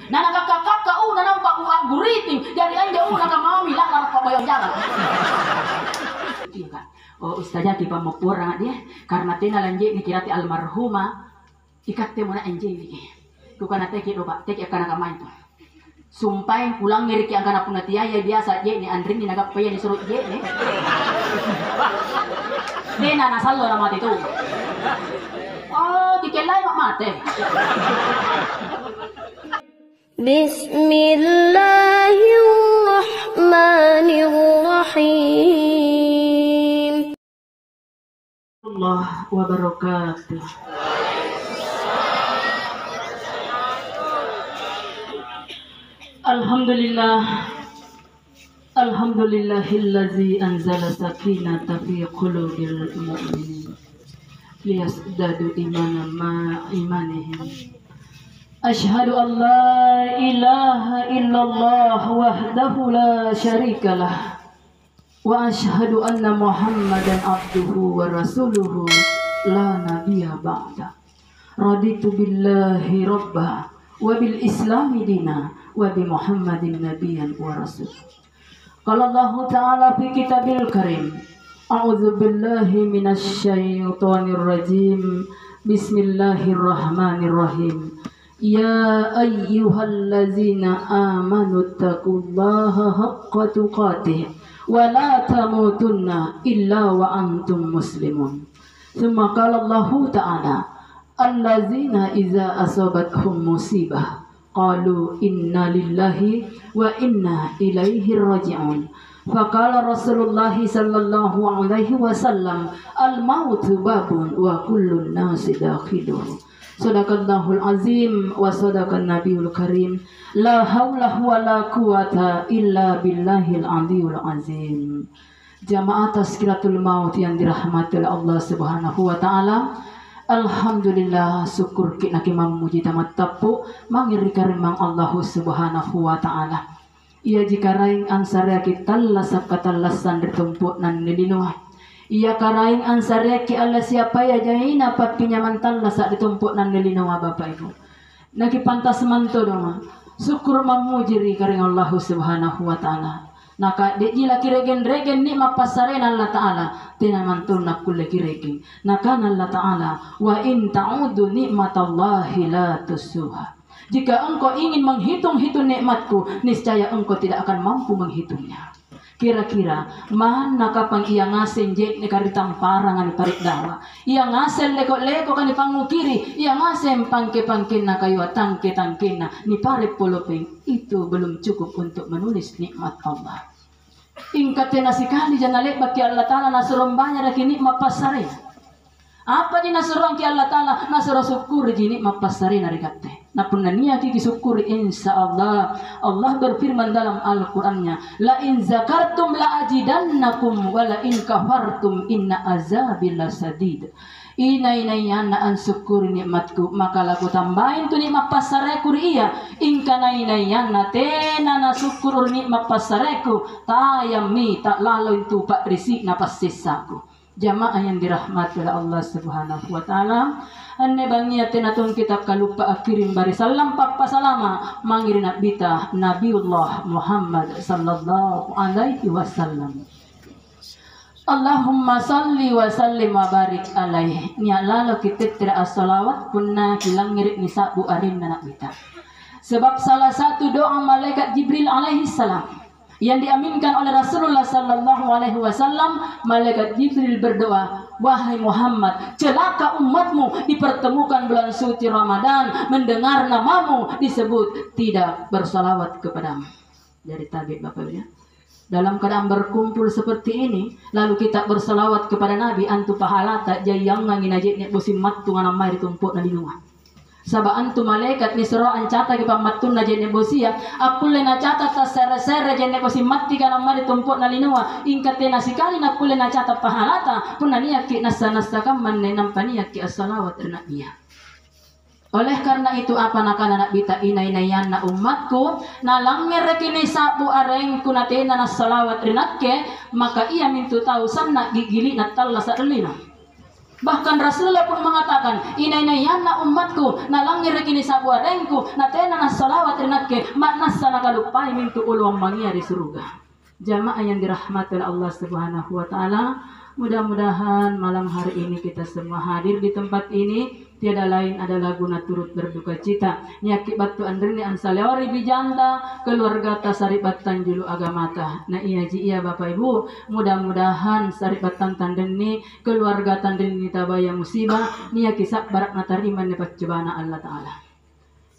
Na nakakakaka una nampak uang guriting dari anja una ka mami lang arep pabayang jalan. Iya. Oh ustazah di pamupura dia karena tena lanje ni kirati almarhuma ikat temo na anje ni. Ku kana teki do Pak, teki kana kamain to. Sumpah pulang ngiri ki angkana punga tiaya biasa je ni andrin ni nagap paya ni surut je ni. Tena nasallo na mati tu. Oh, dikelai mak mate. Bismillahirrahmanirrahim. Allah wabarakatuh. Alhamdulillah. Alhamdulillahillazi anzala sakinata fi qulubil mu'minin liyazdadu imanan ma imanihim. Ashhadu an la ilaha illallah wahdahu la syarikalah wa ashhadu anna Muhammadan abduhu wa rasuluhu la nabiyya ba'da. Raditu billahi rabba wa bil islami dina wa bi Muhammadin nabiyyan wa rasul. Qala Allah ta'ala fi kitabil karim. A'udzu billahi minasy syaithanir rajim. Bismillahirrahmanirrahim. Ya ayyuhallazina amanu taqullaha haqqa tuqatih wa la tamutunna illa wa antum muslimun. Tsumma qala Allah ta'ala allazina idza asabathum musibah qalu inna lillahi wa inna ilaihi raji'un. Faqala Rasulullah sallallahu alaihi wasallam al-mautu babun wa kullun nasi dakhiluhu. Sadaqallahul azim wa sadaqan nabiyul karim. La haula wa la quwata illa billahil aliyul azim. Jamaah tazkiratul maut yang dirahmati oleh Allah Subhanahu wa taala. Alhamdulillah syukur kita memuji tamat tapu mangiri karimang Allah Subhanahu wa taala. Ia jika raing ansarya kita lasap kata lasan ditumpuk nan nilinuh. Ia karaing ansarya ki Allah siapa ya jaina pat pinyaman lasak ditumpuk nan nilinuh Bapak Ibu. Naki pantas manto dong. Syukur memuji karing Allah Subhanahu wa taala. Naka de jila kiregen-regen ni mapasaren Allah Ta'ala tina mantun nak kulle kiregen naka Allah Ta'ala wa in ta'udu nikmatallahi la tusuha. Jika engkau ingin menghitung-hitung nikmatku niscaya engkau tidak akan mampu menghitungnya. Kira-kira mana kapan ia ngasen je nekari tamparangan parik dawa ia ngasen leko-leko kan pangukiri ia ngasen pangke-pangke na kayu tangke-tangke na ni pare polopeng itu belum cukup untuk menulis nikmat Allah. Ingkatena sikali janale baki Allah Ta'ala nasurum banyak lagi nikmat pasare. Apa di nasurum ki Allah Ta'ala nasurum syukur di nikmat pasare narikate. Napun niya ki syukur insyaallah. Allah berfirman dalam Al-Qur'annya, la in zakartum la ajidannakum wa la in kafartum inna azabi lasadid. Inai-naian na an syukur nikmatku maka laku tambahin tu nikmat pasareku iya ingka nai-naian na tena na syukur nikmat pasareku tayami tak lalu itu pak risik na pasisaku. Jamaah yang dirahmati oleh Allah Subhanahu wa taala. Anne bangia tena tun kitab kalupa akirim bari salam papa salama mangirin bita Nabiullah Muhammad sallallahu alaihi wasallam. Allahumma salli wa sallim wa barik alaih. Nya lalu kita tidak as-salawat punna kilang ngirit ni sabu arin anak kita. Sebab salah satu doa malaikat Jibril alaihi salam yang diaminkan oleh Rasulullah sallallahu alaihi wasallam, malaikat Jibril berdoa, wahai Muhammad, celaka umatmu dipertemukan bulan suci Ramadan mendengar namamu disebut tidak bersalawat kepadamu. Dari tabik Bapak ya. Dalam keadaan berkumpul seperti ini, lalu kita bersalawat kepada Nabi, antu pahala tak jayang ngangin ajik nek bosim mattu ngana mai ditumpuk na di rumah. Saba antu malaikat ni sero ancata ki pamatun na jene bosia, akulle na cata ta sere-sere jene bosim matti kana mai ditumpuk na linua, ingkate na sikali na kulle na cata pahalata, punna niya ki nasa-nasa kaman ne nampaniya ki as-salawat na iya. Oleh karena itu apa nakana nak bita inay-inayan na umatku na langir kini sabu areng kunatena na salawat rinakke maka ia mintu tahu sana gigili na talla sa relina. Bahkan Rasulullah pun mengatakan, inainayana umatku nalangir kini sabuah rengku natena nasalawat rinatke maknas sana kalupai mintu uluang mangia di surga. Jamaah yang dirahmati oleh Allah Subhanahu wa taala, mudah-mudahan malam hari ini kita semua hadir di tempat ini tiada lain adalah guna turut berduka cita nyaki batu andreni ansalewari bijanta keluarga ta saribat tanjulu agamata. Nah iya ji iya Bapak Ibu, mudah-mudahan saribat tandeni keluarga tandeni tabaya musibah nia kisah barak natarima nepat cobaan Allah taala.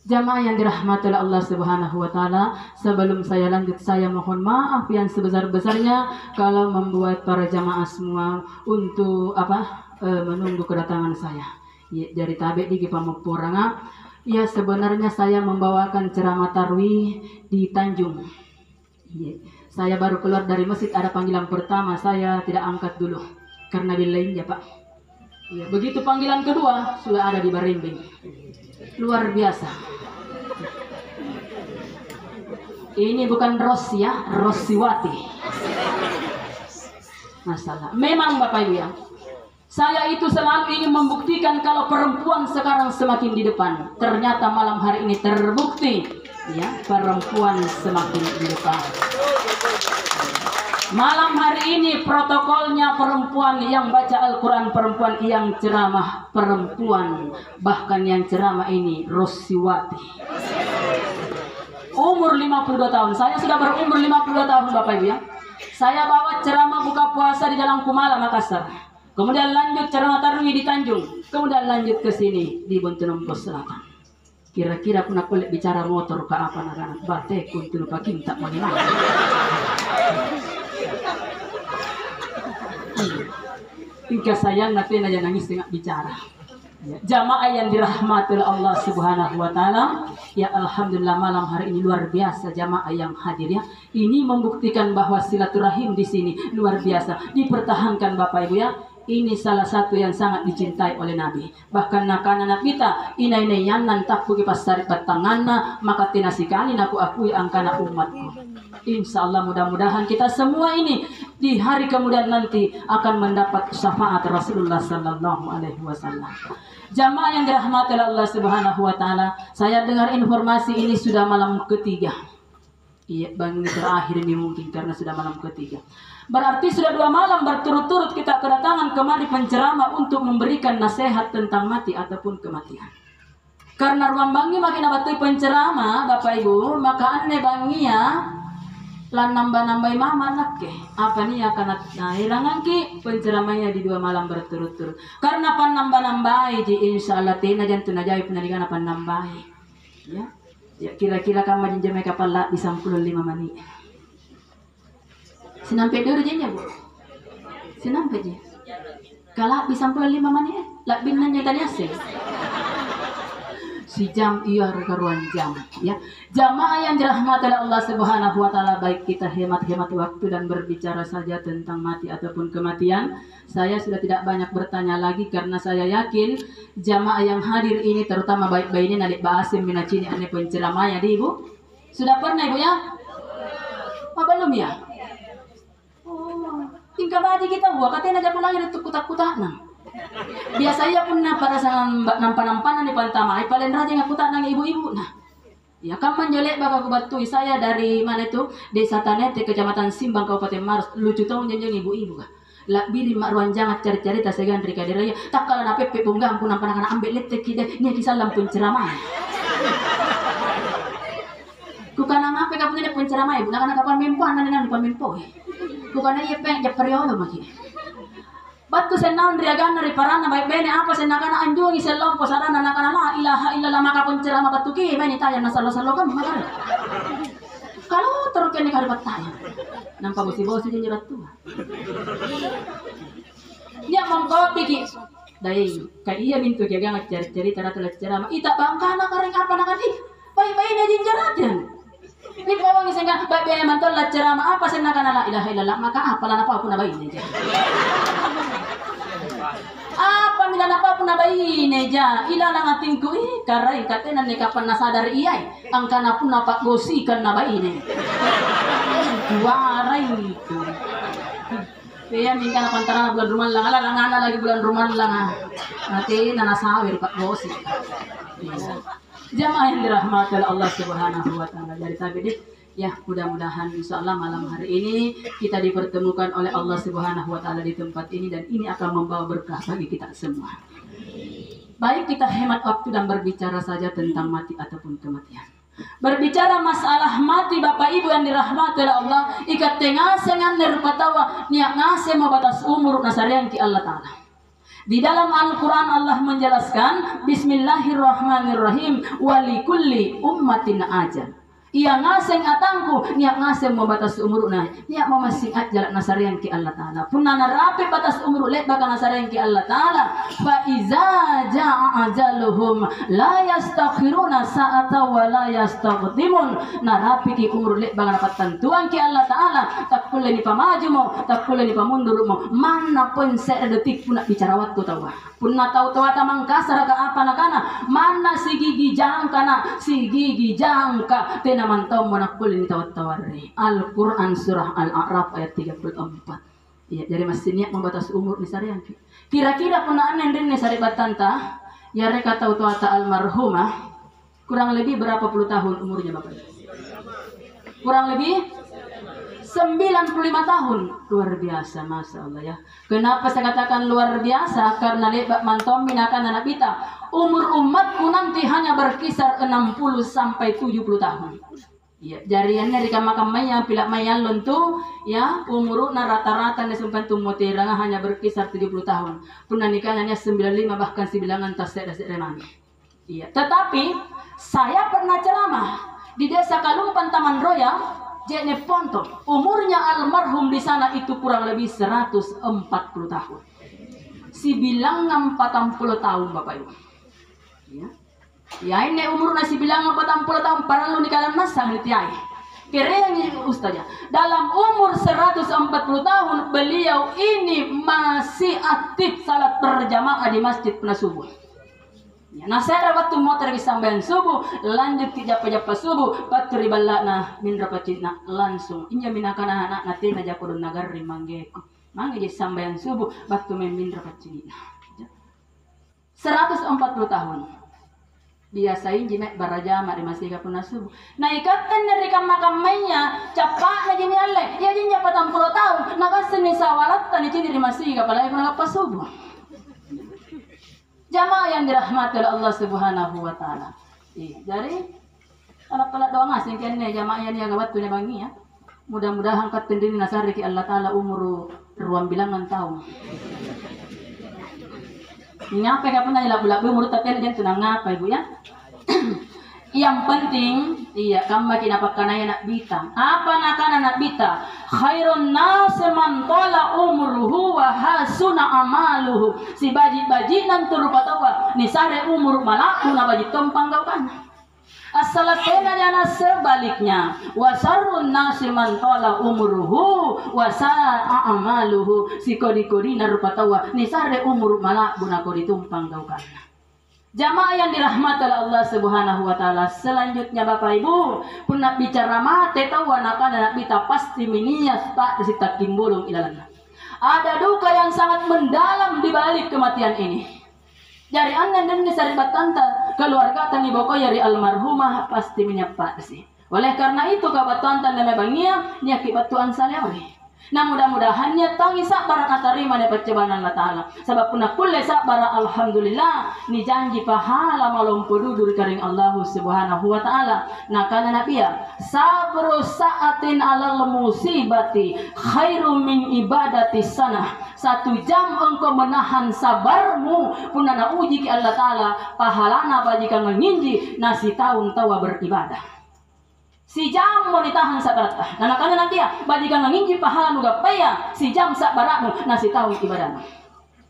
Jamaah yang dirahmati oleh Allah Subhanahu wa taala, sebelum saya lanjut saya mohon maaf yang sebesar-besarnya kalau membuat para jamaah semua untuk menunggu kedatangan saya. Ya, dari tabe di Pamupuranga. Ya, sebenarnya saya membawakan ceramah tarwih di Tanjung. Ya, saya baru keluar dari masjid, ada panggilan pertama, saya tidak angkat dulu karena billain ya Pak. Ya, begitu panggilan kedua sudah ada di Barimbing. Luar biasa. Ini bukan Ros ya, Rosiwati. Masalah. Memang Bapak Ibu ya, saya itu selalu ingin membuktikan kalau perempuan sekarang semakin di depan. Ternyata malam hari ini terbukti ya, perempuan semakin di depan. Malam hari ini protokolnya perempuan yang baca Al-Quran, perempuan yang ceramah, perempuan bahkan yang ceramah ini Rosiwati. Umur 52 tahun, saya sudah berumur 52 tahun Bapak Ibu ya. Saya bawa ceramah buka puasa di Jalan Kumala Makassar, kemudian lanjut ceramah tarwih di Tanjung, kemudian lanjut ke sini di Bontonompo Selatan. Kira-kira pun aku bicara motor ke apa anak-anak batek untuk lupa kinta bagaimana. Tingkah sayang nanti aja nangis tengah bicara. Ya, jamaah yang dirahmati oleh Allah Subhanahu wa taala, ya alhamdulillah malam hari ini luar biasa jamaah yang hadir ya. Ini membuktikan bahwa silaturahim di sini luar biasa dipertahankan Bapak Ibu ya. Ini salah satu yang sangat dicintai oleh Nabi. Bahkan nakana kita inai yanan tak puki pasari batanganna maka tinasikani naku akui angkana umatku. Insya Allah mudah-mudahan kita semua ini di hari kemudian nanti akan mendapat syafaat Rasulullah Sallallahu Alaihi Wasallam. Jamaah yang dirahmati oleh Allah Subhanahu Wa Taala, saya dengar informasi ini sudah malam ketiga. Iya, bang ini terakhir ini mungkin karena sudah malam ketiga. Berarti sudah 2 malam berturut-turut kita kedatangan kemari penceramah untuk memberikan nasihat tentang mati ataupun kematian. Karena ruang bangi makin abatui penceramah Bapak Ibu, maka aneh bangia lan nambah-nambai mama nak ke apa nih akan hilangan ki penceramahnya di 2 malam berturut-turut. Karena pan nambah-nambai di insya Allah tina jantung najai penadikan apa nambai. Ya. Ya kira-kira kamu jenjamai kapal lah di 15 menit. Sinampai dulu je Bu. Sinampai je. Kalau di 15 menit lah binanya tadi asing. Si jam iya karuan jam ya. Jamaah yang dirahmati oleh Allah Subhanahu wa taala, baik kita hemat-hemat waktu dan berbicara saja tentang mati ataupun kematian. Saya sudah tidak banyak bertanya lagi karena saya yakin jamaah yang hadir ini terutama baik-baik ini Nadik Basim Minacini ane penceramahnya di Ibu. Sudah pernah Ibu ya? Oh, belum ya? Oh, tinggal aja kita buat katanya aja pulang itu kutak-kutak biasanya pun pada sangat nampan-nampanan di pantamai paling rajin aku tak nang ibu-ibu nah ya kapan jelek bapak kebatui saya dari mana itu Desa Tanete Kecamatan Simbang Kabupaten Maros lucu tahun jenjang ibu-ibu kah lah biri mak ruan jangat cari-cari tak segan rika deraya tak kalah nape pebunggang pun nampan-nampan ambil letek kita nya di salam penceramah bukan apa kapan ini penceramah ibu nak kapan mempuan nan pamempo bukan iya peng japeriolo makin batu senang riagan dari parana baik bene apa senakana anjungi selompo sarana nakana la ilaha illallah maka penceramah batu ki meni tanya nasalo-salo kan maka kalau terkene kali bataya nampak bosi-bosi jadi batu dia mongko piki dai kai iya mintu jaga ngacari-cari cara ceramah ita bangkana kareng apa nakani baik-baik na jinjarajan ini bawang sehingga baik-baik mantul la ceramah apa senakana la ilaha illallah maka apalan apa pun abai ini apa milan apa pun abai neja ilalang atingku karai katena ne kapan nasadar iyai angkana pun apa gosikan nabai ne warai itu Kaya minta na pantara bulan rumah lang, ala lang lagi bulan rumah lang nanti nanasawir Pak Bos. Jamaah yang dirahmati oleh Allah Subhanahu wa taala. Dari tadi ya, mudah-mudahan insyaallah malam hari ini kita dipertemukan oleh Allah Subhanahu wa taala di tempat ini dan ini akan membawa berkah bagi kita semua. Baik, kita hemat waktu dan berbicara saja tentang mati ataupun kematian. Berbicara masalah mati Bapak Ibu yang dirahmati oleh Allah, ikat tengah sengan nerpatawa niat ngase mabatas umur nasarian ki Allah taala. Di dalam Al-Quran Allah menjelaskan Bismillahirrahmanirrahim walikulli ummatin ajal. Ia ngaseng atangku niat ngaseng membatas umur nah niat memasing ajaran nasarian ki Allah taala punna narapi batas umur lek baka nasarian ki Allah taala fa iza jaa ajaluhum la yastakhiruna sa'ata wa la yastaqdimun narapi ki umur lek baka dapat tentuan ki Allah taala tak boleh ni pamaju tak boleh ni pamundur mo mana pun sedetik pun bicara waktu tawa punna tahu ta mangkasar ka apa nakana mana si gigi jangka mantau manakul ini tawar-tawarni. Al-Quran surah Al-A'raf ayat 34. Iya, jadi masih niat membatas umur nisarian. Kira-kira punaan yang dini sari batanta, ya reka tahu ta almarhumah kurang lebih berapa puluh tahun umurnya Bapak? Kurang lebih 95 tahun. Luar biasa, Masya Allah ya. Kenapa saya katakan luar biasa? Karena lebak mantom minakan anak kita. Umur umatku nanti hanya berkisar 60 sampai 70 tahun. Ya, jariannya di kamar-kamarnya pilak mayan lontu ya umurna rata-rata nesempan tumoteranga hanya berkisar 70 tahun. Pun nikahnya 95 bahkan sibilangan tasek remani. Iya, tetapi saya pernah ceramah di desa Kalumpan Taman Roya. Jene Ponto, umurnya almarhum di sana itu kurang lebih 140 tahun. Si bilang 40 tahun Bapak Ibu. Ya. Ya ini umur nasi bilang 40 tahun para lu di kalan masa ngetiai. Kira yang ustaznya. Dalam umur 140 tahun beliau ini masih aktif salat berjamaah di masjid pernah subuh. Ya, nah saya waktu motor sampean subuh lanjut tidak japa subuh bateri balana min rapatina langsung inya minakana anak nanti naja kodon nagari manggeku mangge sampean subuh batu min rapatina 140 tahun biasain jimek barajama di masjid puna subuh nah ikatan dari kamar-kamarnya capak lagi ni alle ya jinya 40 tahun naga seni sawalat tani di masjid apalagi puna pas subuh. Jamaah yang dirahmati oleh Allah Subhanahu wa taala. Iya, jadi anak-anak doa ngasih kene jamaah yang gawat punya bangi ya. Mudah-mudahan katendini nasari ki Allah taala umur ruang bilangan tahun. Ngapa ka pun labu-labu umur taten jen tunang ngapa Ibu ya? Yang penting iya kama kinapakana nak bita. Apa nakana nak bita? Khairun nas man tala umruhu wa hasuna amaluhu. Si baji-baji nan turu patawa ni sare umur malaku na baji tempang gau kan. Asalatena yana sebaliknya. Wa sarrun nas man tala umruhu wa sa'a amaluhu. Si kodi-kodi na rupatawa ni sare umur malaku na kodi tumpang gau kan. Jamaah yang dirahmati oleh Allah Subhanahu wa taala. Selanjutnya Bapak Ibu, puna bicara mate tahu anak-anak kita pasti minias tak disita kimbulung ilalan. Ada duka yang sangat mendalam di balik kematian ini. Dari anda dan disaribat tanta keluarga tani boko yari almarhumah pasti menyapa sih. Oleh karena itu kabatuan tanda mebangia ni akibat Tuhan salewri. Nah mudah-mudahannya tangi sabar katarima dapat cobaan Allah Ta'ala. Sebab puna kulle sabar alhamdulillah ni janji pahala malum pududur karing Allah Subhanahu wa taala. Nah kana nabiya sabru sa'atin alal musibati khairum min ibadati sanah. 1 jam engkau menahan sabarmu puna na uji ki Allah Ta'ala pahalana bajikan nginji nasi tahun tawa beribadah. Si jam mau ditahan sabaratah. Nah nakana nanti ya bajikan nginji pahala nu gapaya si jam sabaratmu nasi tahun ibadah.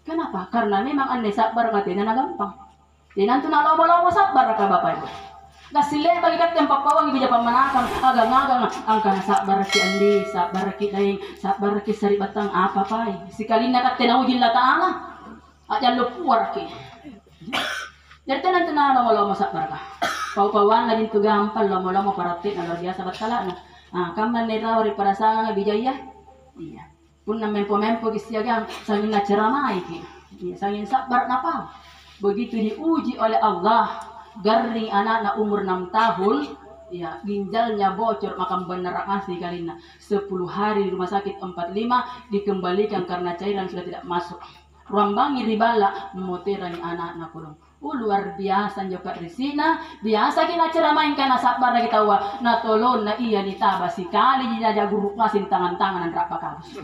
Kenapa? Karena memang ande sabar katanya na gampang. Dinantu na lobo-lobo sabar ka Bapak Ibu. Gasile bagi kat yang papawang ibija pamanakan agang-agang angkana sabar ki andi sabar ki daing sabar ki saribatang apa pai. Sikalina kat tenauji Allah Ta'ala. Aja lupuar ki. Jadi nanti na lobo-lobo sabar ka. Pau-pauan lagi tu gampang lomo-lomo paratik na luar biasa batala na. Kaman ni rawari para sanga bijaya. Iya. Pun na mempo kisiagang sangin na ceramai ki. Sangin sabar napa. Begitu diuji oleh Allah, garing anak na umur 6 tahun, ya ginjalnya bocor, maka benar ngasih kalina 10 hari di rumah sakit 45 dikembalikan karena cairan sudah tidak masuk. Ruambangi ribala moteran anak na kulung. Luar biasa juga risina, biasa kita ceramain karena sabar kita wa na tolon na iya ditaba sikali jaja guru ngasin tangan-tangan dan kabus.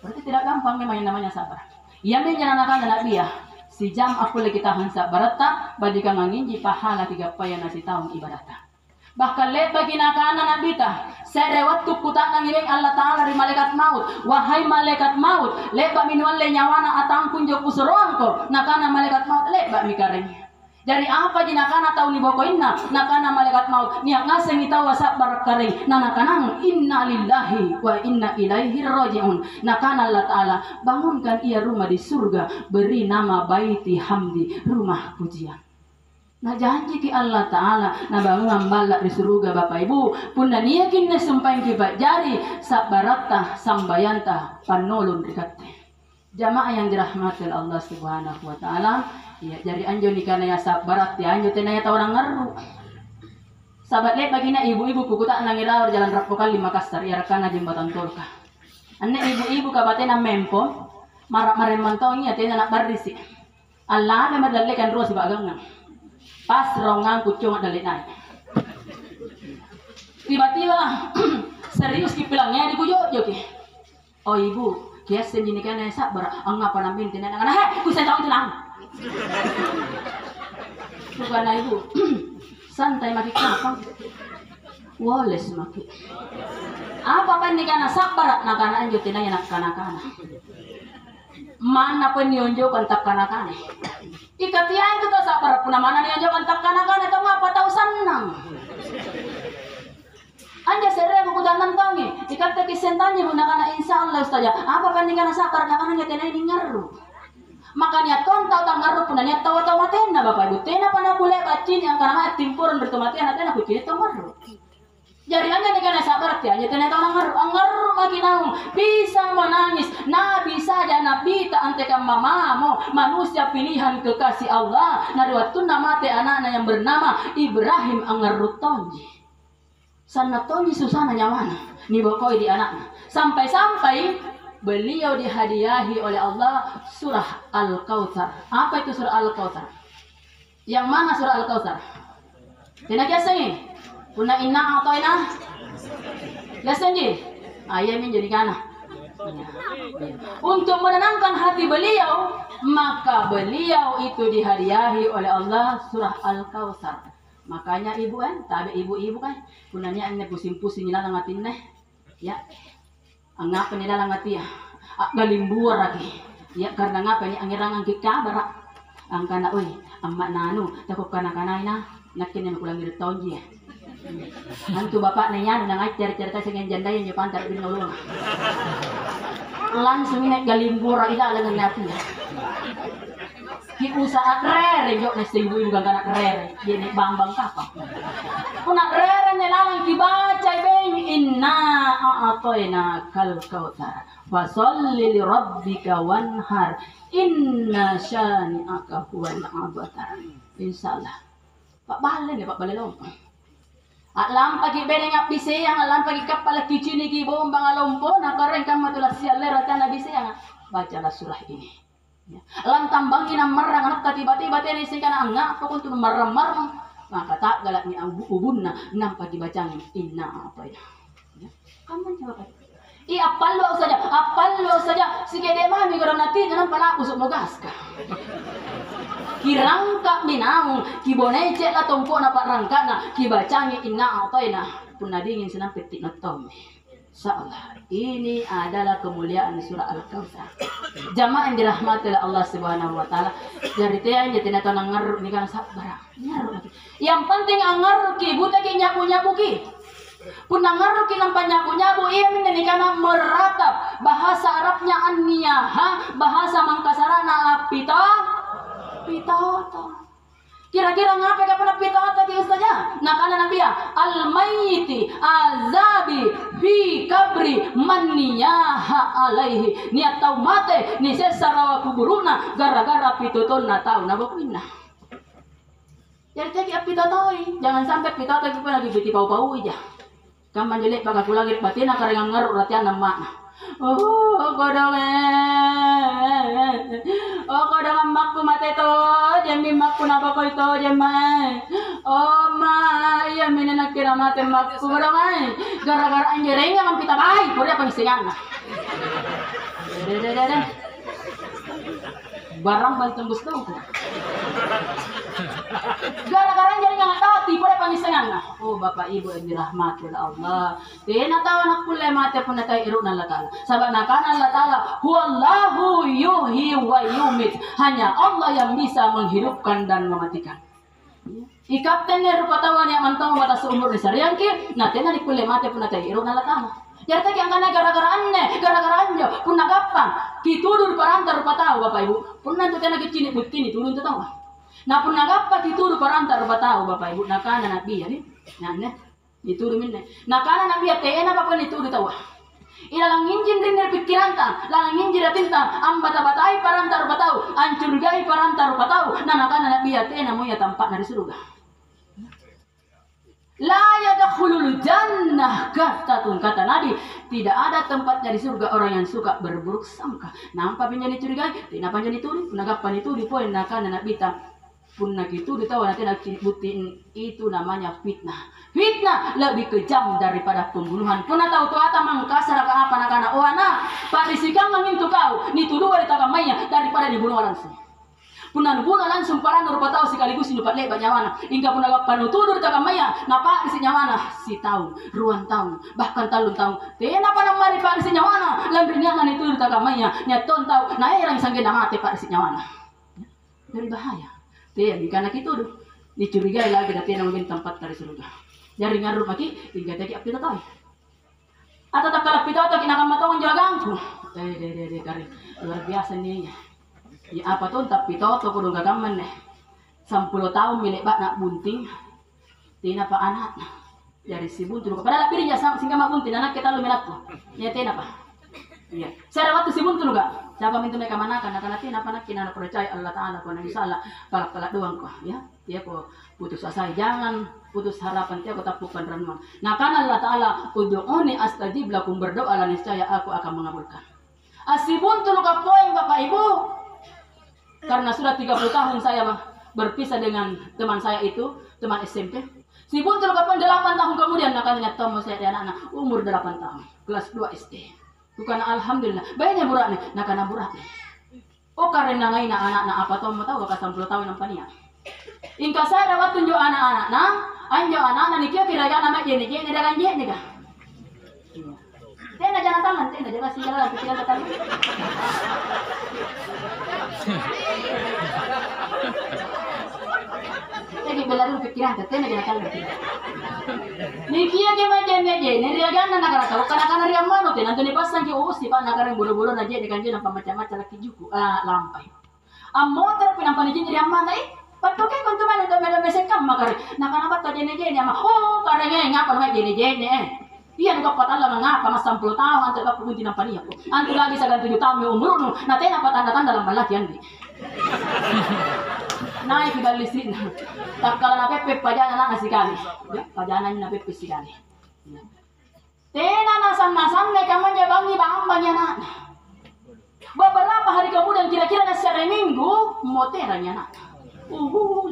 Berarti tidak gampang memang yang namanya sabar. Ia menyenangkan anak dia. Si jam aku lagi tahan sabarata, badi kang nginji pahala 3 paya nasi tahun ibadata. Bahkan lepa kinakaana nabita, serewat tukuta nang ibeng Allah Ta'ala di malaikat maut. Wahai malaikat maut, lepa minualle nyawana atang kunjok usuroangko, nakana malaikat maut lepa mikareng. Dari apa jinakana tahu ni bokoinna, nakana malaikat maut niak ngaseng itawa sabar karing, nanakanang inna lillahi wa inna ilaihi rajiun. Nakana Allah Ta'ala bangunkan ia rumah di surga, beri nama baiti hamdi, rumah pujian. Nah janji ki Allah Ta'ala na bangun balak di surga Bapak Ibu pun dan yakin na sumpahin kibat jari sabarata sambayanta panolon rikate. Jamaah yang dirahmati Allah Subhanahu wa Ta'ala, ya jadi anjo nikah na ya sabarat ya anjo tenaya tawarang ngaru. Sahabat lep bagi na ibu-ibu kukuta nangirawar jalan Rapokan 5 Makassar ya rekana jembatan tolka. Ane ibu-ibu kabate na mempo marak mantong ya tena nak barisi. Allah na madlalekan ruas bagangan. Pas rongang kucung dalik naik. Tiba-tiba serius kipilangnya di kujo joki. Oh ibu, kiasen jini kana sabar angapa namin tinan ngana he kusen tahu tenang. Bukan ibu. Santai maki kapang. Woles maki. Apa kan nikana sabar nakana anjo tinan nak kana-kana. Mana penionjo kontak kana-kana. Ikatian itu sabar puna mana nionjo kontak kana-kana tahu apa tahu senang. Anja sere buku danan tongi, ikat teki sentanya gunakan insyaallah ustaja. Apa kan nikana sabar nakana nya tenai ngaru. Makanya ton tahu tangaru punanya tahu tena Bapak Ibu. Tena pana boleh bacin yang karena timpuran bertumatian tena kucing ngaru. Jadi anda nikana sabar tianya tena tahu ngaru makin naung bisa menangis. Nabi saja nabi tak antekan mamamo manusia pilihan kekasih Allah. Nariwatun nama te anak yang bernama Ibrahim angaru tonji. Sana tonji susana nyawana nibokoi di anaknya. Sampai-sampai beliau dihadiahi oleh Allah surah Al-Kautsar. Apa itu surah Al-Kautsar? Yang mana surah Al-Kautsar? Tidak kiasnya. Puna inna atoina. Kiasnya. Ayah menjadi kana. Untuk menenangkan hati beliau, maka beliau itu dihadiahi oleh Allah surah Al-Kautsar. Makanya ibu kan, tabe ibu-ibu kan, punanya ane pusing-pusing nila ngatin neh, ya, ngapa nila ngati ya, galimbur lagi, ya karena ngapa ni angirang kita barak, angkana oi, amma nanu, takut kana-kana ina, nakin yang pulang dari tahun dia. Hantu bapak nanya nang cerita dengan janda yang Jepang tak bin nolong. Langsung naik galimbur ida dengan napi. Ki usaha rere jok na ibu ibu gangana rere yene bang kapang. Kuna rere ne lawan ki baca ben inna a'tayna kal kautsar fasalli li rabbika wanhar inna syani'aka huwal abtar. Insyaallah. Pak balen ya Pak balelong. Alam pagi bene ngap biseyang alam pagi kapal kicini ki bombang alompo nakareng kamatulah sialera tanah biseyang. Bacalah surah ini. Ya. Alam tambangin ang marang anak tiba-tiba tenising ka na angak kung ito marang-marang maka tak galak ni ang ubun na nang pagibacangin inna apa ya. Kaman siya pa. Apalo saja sige de mami ko natin nang pala usok mo gas ka. Kirangka minaung kibonece la tompo na parangka na kibacangi inna apa ya punadingin sinang petik na tom. Insyaallah ini adalah kemuliaan surah Al-Kautsar. Jamaah yang dirahmati oleh Allah Subhanahu wa taala. Dari teh nya tina tanang ngaruk ni kan sabar. Yang penting angar ki buta ki nyabu-nyabu ki. Pun angar ki nampan nyabu-nyabu iya menjadi kana meratap bahasa Arabnya an-niyaha, bahasa Mangkasarana pitoto. Kira-kira ngapain kapan pitoto ki ustaznya? Nah kana nabi manusia al-mayyiti azabi fi kabri man niyaha alaihi. Niat tau mate ni sesarawa kuburuna gara-gara pituton na tau na bakuina. Jadi tadi api tatoi, jangan sampai pita tatoi pun lagi biti pau-pau aja. Kamu jelek bakal kulagir batina karena ngaruh latihan nama. Oh, kodong makku mate to, jami makku napa ko ito jemai. Oh ma, iya mina kira mate makku kodong ay. Gara-gara anjering ang pita bay, pura pangsingan. Dede. Barang bantembus daw ko. Gara-gara jadi nggak tahu tipe apa misalnya. Oh bapak ibu yang dirahmati oleh Allah. Tidak tahu anak kulle mati pun natai irun Allah Taala. Sabab nakan Allah Taala huwallahu yuhyi wa yumit. Hanya Allah yang bisa menghidupkan dan mematikan. Ikaptennya rupa tawan yang mantau mata seumur di sariangki. Nanti nanti kulle mati pun natai irun Allah Taala. Jadi tadi yang kana gara-gara anjo pun nagapan. Kitudur parantar rupa tahu bapak ibu. Pun nanti kena kecini bukini turun tu tahu. Nah pun nagapa dituru parantar rupa tahu bapak ibu nakana nabi ya ni nane dituru minne nakana nabi ya tena apa dituru tahu ilalang injin rinner pikiran tan lang injin tinta ambata batai parantar rupa tahu ancurgai parantar rupa tahu nah nakana nabi ya tena mo ya tampak dari surga la yadkhulul jannah kata nabi tidak ada tempat dari surga orang yang suka berburuk sangka nampak menjadi curigai tidak panjang dituru nagapan itu di poin nakana nabi ta pun gitu ditawa nanti nak buktiin itu namanya fitnah. Fitnah lebih kejam daripada pembunuhan. Puna tahu tu ata mangkasar ka apa nakana oana parisikang mangin tu kau ni tuduh dari tagamanya daripada dibunuh langsung. Puna bunuh langsung parang rupa tahu sekaligus nupat lebat nyawana. Hingga puna panutudur tagamaya napa isi nyawana si tahu ruan tahu bahkan talun tahu. Tena pa namari parisi nyawana lambrinya itu tagamaya nyaton tahu na erang sangge mati parisi nyawana. Dari bahaya. Dia karena gitu tuh dicurigai lagi nanti mungkin tempat dari surga. Dari ngaruh lagi hingga tadi api tahu. Atau tak kalau pita atau kena kamatong jagangku. Kari luar biasa nih. Ya apa tuh tapi pita atau kudu gagaman nih. 10 tahun milik bak nak bunting. Tina pa anak. Dari si buntung. Padahal pilihnya singkat mak bunting anak kita lu minat tuh. Ya tina pa. Iya. Saya waktu si buntung juga. Siapa minta mereka manakan, nanti apa nak kina percaya Allah Taala kau nabi salah palak doang kau, ya dia kau putus asa jangan putus harapan dia kau tapukan renung. Nah karena Allah Taala udhuuni astajib lakum berdoa niscaya aku akan mengabulkan. Asibun tu luka poin bapak ibu, karena sudah 30 tahun saya berpisah dengan teman saya itu teman SMP. Sibun tu luka poin 8 tahun kemudian nakanya tomo saya dan anak umur 8 tahun kelas 2 SD. Bukan alhamdulillah. Banyak burak nih, nakana burak nih. Oh karena ngain anak-anak apa tau mau tahu bakal 10 tahun nampak niya. Ingka saya dapat tunjuk anak-anak anjo anak-anak nih kira nama jene dalam jene kah? Tena jangan tangan, tena jangan segala pikiran kata. Jadi belaru pikiran tena jangan tangan. Nikia ke majanya jene dia gana nakara tahu kana ria mano teh nanti pasang ke usi pa nakara buru-buru na jene kan jene macam-macam laki juku lampai. Ammo ter pinampani jene ria mana patoke kontu mana do melo mesekam makare nakana bato jene ama oh karena ngapa nama jene iya nuka patala ngapa mas 10 tahun antar ka punti nampani aku antu lagi sa 7 tahun umur no na tena patanda-tanda dalam balaki andi. Naik balisin. Tak kalau na pepe pajanan na sikali. Ya, pajanan na pepe sikali. Tena nasan-nasan mereka menjabangi bang-bangnya na. Beberapa hari kemudian kira-kira na sore minggu moteranya na.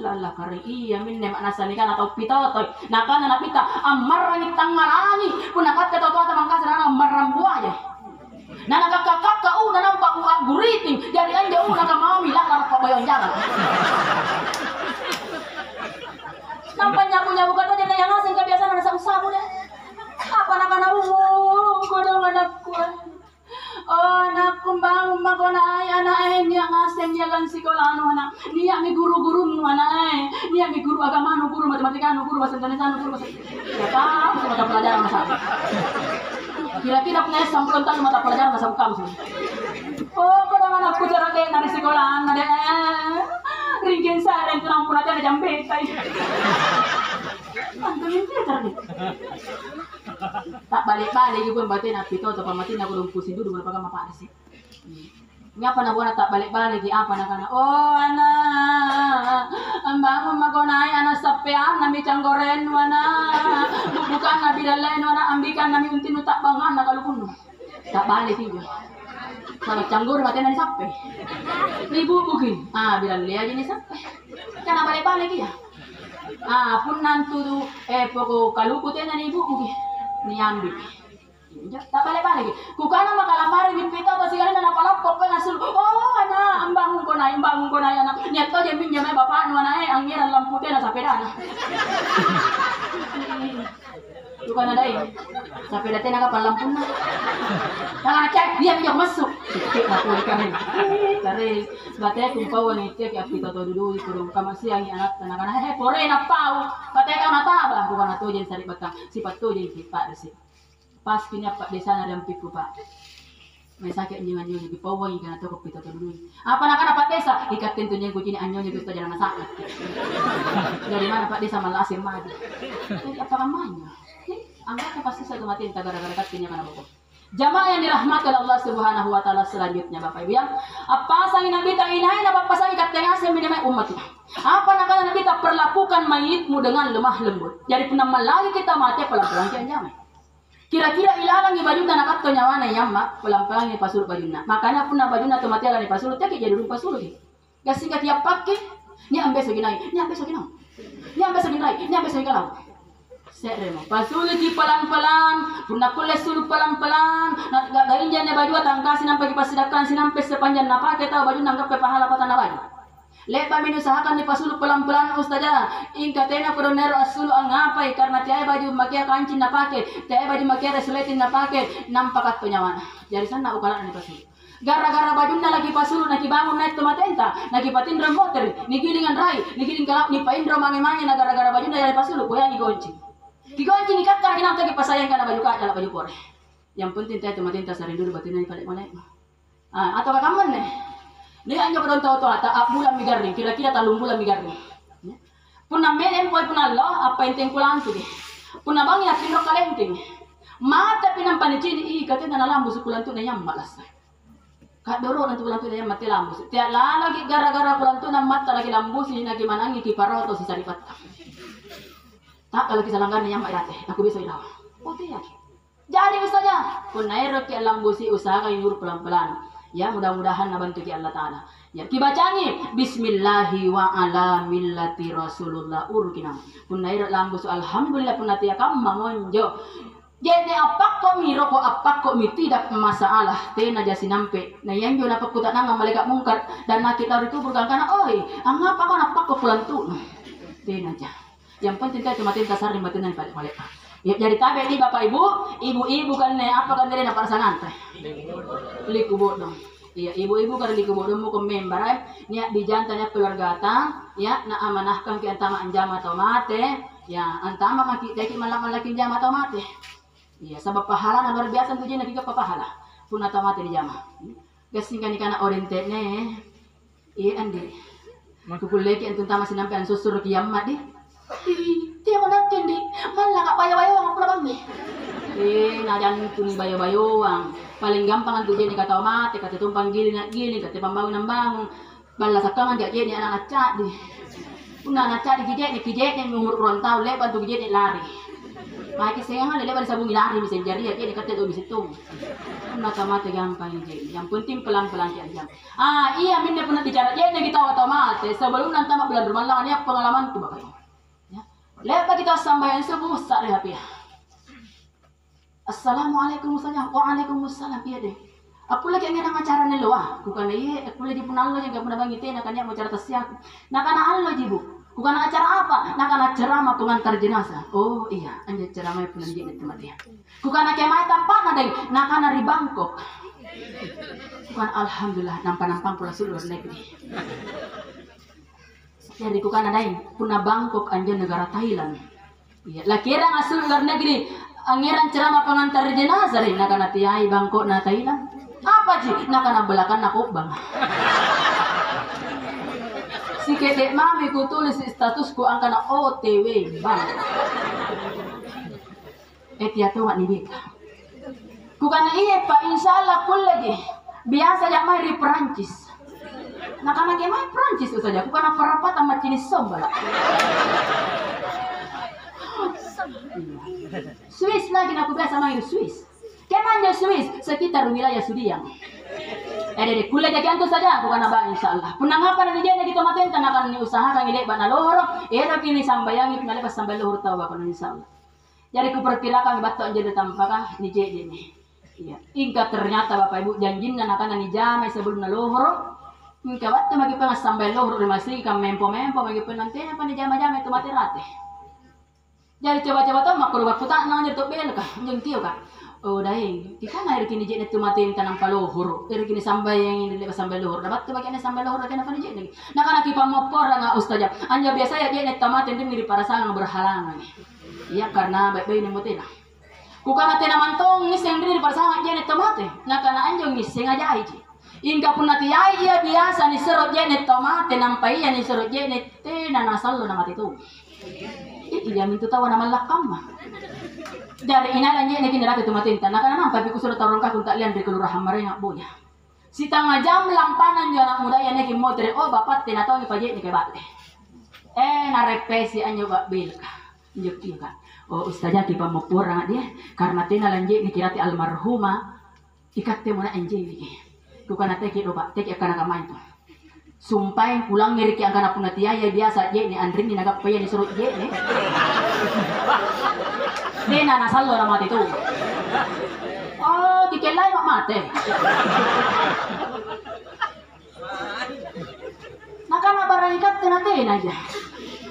Lala kari iya minne manasani kan atau pita atau nakana na pita amarani tangarani punakat kata tua tamang kasar amaram buaya. Na nakakakaka na nampak guriting dari anja nakamami lang narap pabayon jalan. Nampak nyabu-nyabu kata dia yang ngasih kebiasaan ada sabu-sabu deh. Apa nakana kodong anakku. Oh anakku bang makonai anak dia ngasih dia kan sekolah anak dia mi guru-guru anak dia mi guru agama guru matematika guru bahasa Indonesia guru bahasa ya tahu mata pelajaran masa kira-kira punya 10 tahun mata pelajaran masa kamu sih. Oh kodong anakku jarak dari sekolah anak deh ringkin saya dan tunang pun aja jam betai. Antum ini balik. Tak balik-balik juga batin api to atau pamatin aku lumpusin dulu berapa kama pak sih. Ngapa na buana tak balik-balik apa na kana? Oh anak, ambang magonay anak sapean nami canggoren wana. Bukan nabi dalain wana ambikan nami untin tak bangan na kalukun. Tak balik juga. Sama canggur batin na sape. Ibu mungkin. Bilang lihat ini sape. Kana balik-balik ya. Pun nantu tu poko kalukut na ibu mungkin. Ni ambil. Tak balik-balik. Kukana makalamari mipita to sigala na napalapot pa ngasul. Oh ana ambang ko na anak. Niat to jeming jamay bapak no na ang ngiran lampute na sa pedana. Kukana dai. Sa pedate na kapalampun na. Nang cek dia pinjak masuk. Cek na ko kami. Tare bate kumpaw ni cek apita to dudu ipuro kamasi ang anak tanakana pore na pau. Bate ka mataba kukana to jen sari batang sifat to jen sifat resi. Pas kini pak desa na dalam piku pak. May sakit jangan nyonya di pawang ikan atau kopi atau dulu. Apa nak pak desa ikatin tu nyonya kucing anyonya gusto jalan sakit. Dari mana pak desa malah asim mati. Jadi apa namanya? Anggap pasti saya kematian tak gara-gara katanya kana boko. Jamaah yang dirahmati oleh Allah Subhanahu wa taala selanjutnya Bapak Ibu yang apa sang nabi tak inain apa sang katanya asim minamai umatnya. Apa nak nabi tak perlakukan mayitmu dengan lemah lembut. Jadi pernah lagi kita mati pelan-pelan kian jamai. Kira-kira ilalang ibajuna nakat to nyawana yamma pelan-pelan ni pasul bajuna. Makanya pun bajuna to matiala ni pasul teki jadi rupa pasul ni. Gasing tiap pakai ni ambe seginai, ni ambe seginau. Ni ambe seginai, ni ambe seginau. Seremo. Pasul ki pelan-pelan, puna kules sulu pelan-pelan. Nak gain jane baju tangka sinampe ki pasidakan sinampe sepanjang napake tahu baju nangkap ke pahala patana baju. Lepa minusahakan di pasulu pelan-pelan ustazah. Ingkatena prodonero asulu angapai karena tiada baju makia kancing napake, tiada baju makia resletin napake, nampak atau nyawana. Jadi sana ukalan ni pasulu. Gara-gara bajunda lagi pasulu nak bangun naik tomatenta, nak patindro motor, ni gilingan rai, ni giling kalap ni paindro mange-mange na gara-gara bajunda dari pasulu goyang ni goncing. Di goncing ni kakak kinam tadi pasayang kana baju kaca baju kore. Yang penting teh tomatenta sarin dulu batinnya kalik malek. Atau kaman nih. Ni anya padon tahu ata bulan migarni kira-kira talung bulan migarni. Puna melen poi puna lo apa enteng kulang tu deh. Puna bang ya pindro kalenteng. Mata pinam panicini katena na lambu sukulan tu na yam malas. Kak doro nanti kulan tu na yam mati lambu. Tiap lagi gara-gara kulan tu na mata lagi lambu si na gimanangi ki paroto si saripat. Tak kalau kisah langgar na yam irate. Aku bisa ilaw. Oh tiap. Jadi ustazah. Puna ero ki lambu si usaha kayu pelan-pelan. Ya mudah-mudahan nabantu ki Allah Ta'ala. Ya kibacani bismillahi wa ala millati rasulullah urkinam. Punairo lambusu alhamdulillah punati akam mangonjo. Jadi apa kok miro ko apa kok mi tidak masalah. Tena jasi nampe. Na yang jo napak kuta nang malaikat mungkar dan nakita itu berkangkana oi. Angapa kok napak kok pulang tu. Tena aja. Yang penting kita cuma tinta sari batinan balik malaikat. Ya jadi tabe di Bapak Ibu, ibu-ibu kan apa kan dari nak pasangan teh. Liku bodong. Iya, ibu-ibu kan liku bodong mu member nya di jantanya keluarga ta, ya na amanahkan ki antama anjama atau mate, ya antama maki deki malaki jama atau mate. Iya, sebab pahala luar biasa tujuan nak kita pahala. Pun atau mate di jama. Gasing kan ikana oriente ne. Iya andi. Kukuleki antun tama sinampe susur kiamat di. Dia mana kendi, malah kak bayo-bayo ang pula bang najan pun bayo-bayo ang paling gampang antu jadi kata mati kata tumpang gili kata pambangun ng bangun bala sakangan dia jadi anak acak di una acak di kijek ni umur ulang tahun lepas tu kijek lari maki sayang lepas sabung lari bisa jadi ya jadi kata tu bisa tu mata mati gampang jadi yang penting pelan-pelan aja. Iya minta pernah bicara jadi kita kata mati sebelum nanti mak bulan rumah lang ini pengalaman tu bapak. Lepas kita sambayan subuh sak rehapi. Assalamualaikum saja. Waalaikumsalam iya deh. Aku lagi ngira acara ni loa. Bukan iya, aku lagi pun allo yang pernah bangite nak kanya mau cara tasyak. Nak kana allo jibu. Bukan acara apa? Nak kana ceramah pengantar jenazah. Oh iya, anja ceramah pun di tempat dia. Bukan nak kemai tempat nak deng. Nak kana di Bangkok. Bukan alhamdulillah nampak pula seluruh negeri. Jadi kukan adain puna Bangkok anja negara Thailand. Iya, lakira ngasul luar negeri. Angiran ceramah pengantar jenazah rin nakana tiai Bangkok na Thailand. Apa sih? Nakana belakan nakubang. Si kedek mami ku tulis statusku angkana OTW bang. Etia tuh nggak nibika. Kukana iya pak insyaallah kullegi biasa jak mai di Perancis. Nah karena dia mai Perancis itu saja. Kukana perapat sama jenis sombala. Swiss lagi aku biasa main di Swiss. Kemana Swiss sekitar wilayah Sudiang. Dek kuliah jadi antu saja aku kana ba insyaallah. Punang apa na diyan gitu maten tan akan usahakan ile bana lohor. Kini sambayang ipnale pas sambay lohor taw ako insyaallah. Jadi ku perkirakan bato jadi tampakah ni je ni. Iya. Ingka ternyata Bapak Ibu janjin na akan ni jamai sebelum na lohor. Ingka bato magi pa sambay lohor masih kam mempo magi pa nanti apa ni jama-jama itu mati rate. Jadi coba-coba tuh makro waktu tak nang jadi bel kah, jengkio kah. Oh dahing, kita naik kini jadi tu mati tanam palohur, dari kini sampai yang ini lepas sampai lohur, dapat tu bagian sampai lohur ada apa ni jadi. Nak nak kita mopor nggak ustazah, anja biasa ya jadi tomat itu mirip para sang berhalangan. Iya karena baik-baik ni mutina. Kukana tena mantong ni yang diri para sang jadi tomat, nak kana anjong ni sengaja aja. Ingka pun nanti ya biasa ni serot jadi tomat, nampai ya ni serot jadi tena nasal lo nama itu. Iya mintu tahu nama lakam mah. Dari inalan niya naging nilaki tumatinta. Nakananang papi ko sulat tarong ka kung talian di kelurahan maray nga buya. Si tanga jam lampanan dyan ang mudaya naging motre. O bapat tinataw ni pajit ni kay bate. Narepesi anyo ba bil ka. Nyuk ka. O ustadya ti pamupura nga dia. Karena tinalan ni kirati almarhuma. Ikate mo na enjay ni. Kukana teki do ba. Teki akana kamay to. Sumpay pulang ngiri ki ang kanapun na tiyaya biasa je ni Andrin ni nagapaya ni surut je ni. Di na nasalo na mati itu. Oh, dikelai mak mati. Maka na barang ikat tinatin aja.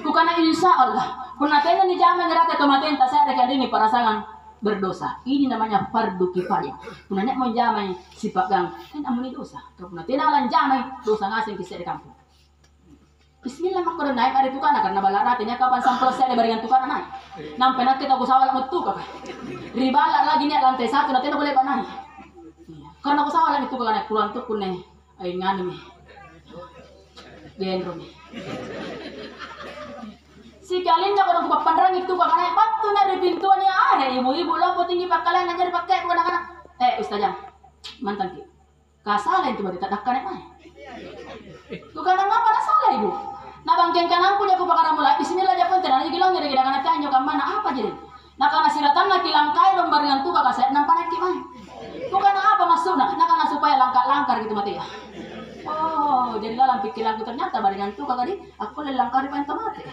Bukan insya Allah. Kung natin ni jaman ngerate tumatin tasay rekan ini parasangan berdosa. Ini namanya fardu kifayah. Kung nanya mo jamay si pagang, kan amun dosa. Kung natin alang jamay dosa ngasing kisah di kampung. Bismillah makro naik hari tukana karena balaratinya kapan sampel saya baringan tukana naik. Nampai nanti kita kusawal mau tukar. Ribala lagi nih lantai satu nanti boleh banai. Karena kusawal itu kan naik pulang tuh punne ay nganu nih. Genro nih. Si kalian nak orang pandrang itu kan naik batu dari pintuannya ada ibu-ibu lopo tinggi pakalan aja dipakai bukan anak. Ustazah mantan ki. Kasala itu berarti tak naik naik. Bukan apa salah ibu. Nah bangkeng kanan punya aku pakar mulai bismillah aja pun tenang lagi lang gara-gara kana tanyo ka mana apa jadi. Nah kana siratan na kilangkai lombar dengan tuka kaset nampan ki man. Bukan apa maksudnya? Nah kana supaya langkar gitu mati ya. Oh, jadi dalam pikiranku ternyata baringan tuka tadi aku lelangkari pan mati.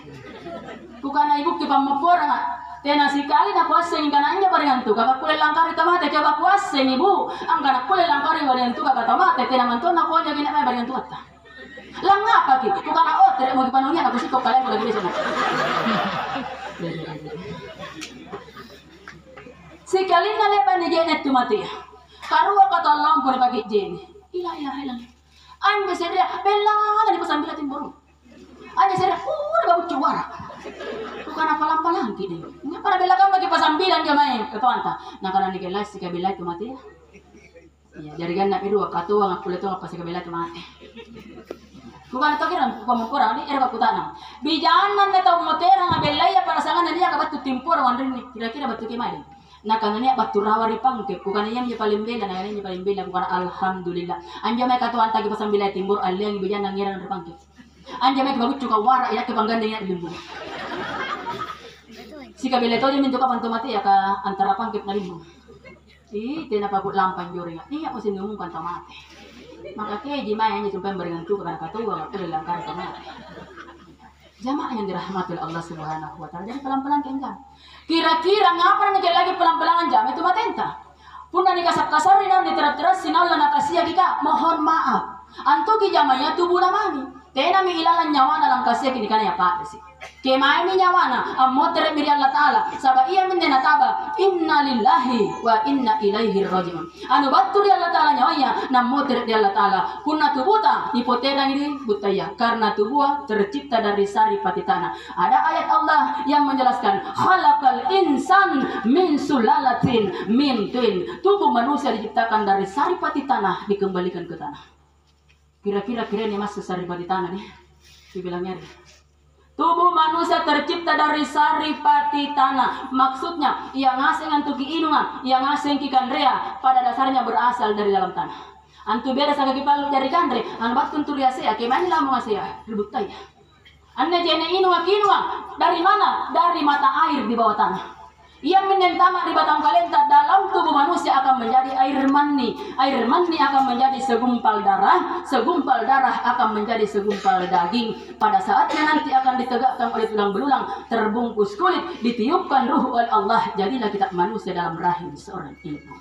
Bukan ibu ki pamapor nga. Tena sekali na puaseng kananya baringan tuka aku lelangkari tamate coba puaseng ibu. Ang kana aku lelangkari baringan tuka ka tamate tena manton na ko nya gina may baringan tuka. Lang apa gitu? Bukan tidak mau dipanungnya aku sih kok kalian boleh di sana. Si kalian nalepan ni jenet tu mati. Karua kata Allah pun bagi jen. Ilah. An beseria bela dari pesan bila timburu. An beseria baru cuara. Bukan apa-apa gini. Ini para bela kamu bagi pesan bilang dia main ke tuanta. Nah karena ni kelas si kabila tu mati. Ya jadi kan nak dua katua ngak kulit tu ngak pas kabila tu mati. Bukan itu kira pemukura ni era bakutana. Bijan man na tahu motera ngabelai ya para sangan dia kabat tu timpur wandrin kira-kira batu kemari. Nah kangen ya batu rawari pangke bukan yang paling bela nah yang paling bela bukan alhamdulillah. Anja mai katuan tagi pasang bila timbur aliang bijan nang ngira pangke. Anja mai bagut cuka wara ya ke panggandanya limbu. Si kabila to dia minta kapan mati ya ka antara pangke na limbu. Tina pagut lampan juri iya mesti ngumumkan tamate. Maka keji maya hanya sampai beringan tuh karena katua aku lelangkar sama jamaah yang dirahmati oleh Allah Subhanahu Wa Taala. Jadi pelan-pelan kencan. Kira-kira ngapa nih lagi pelan-pelan jam itu matenta. Puna nih kasar-kasar ini diterap-terap sinau lana kasih kita mohon maaf. Antu ki jamanya tubuh namani. Tena mi ilalan nyawa nalang kasih kini kan ya Pak sih. Kemai mi nyawana ammo tere mi Allah Taala saba iya min nataba inna lillahi wa inna ilaihi rajiun. Anu batur Allah Taala nyawanya nammo tere Allah Taala kunna tubuta hipotera ini butaya karena tubuh tercipta dari sari pati tanah. Ada ayat Allah yang menjelaskan khalaqal insan min sulalatin min tin. Tubuh manusia diciptakan dari sari pati tanah dikembalikan ke tanah. Kira-kira ini masuk sari pati tanah nih. Dibilangnya Tubuh manusia tercipta dari saripati tanah. Maksudnya, yang ngaseng antu ki inungan, yang ngaseng ki kandrea, pada dasarnya berasal dari dalam tanah. Antu beda sa ki palu dari kandre, an batun tu riasea, kemana lamu ngasea, ribut taya. Anne jene inunga kinunga, dari mana? Dari mata air di bawah tanah. Ia menentama di batang kalenta dalam tubuh manusia akan menjadi air mani. Air mani akan menjadi segumpal darah. Segumpal darah akan menjadi segumpal daging. Pada saatnya nanti akan ditegakkan oleh tulang belulang, terbungkus kulit, ditiupkan ruh oleh Allah. Jadilah kita manusia dalam rahim seorang ibu.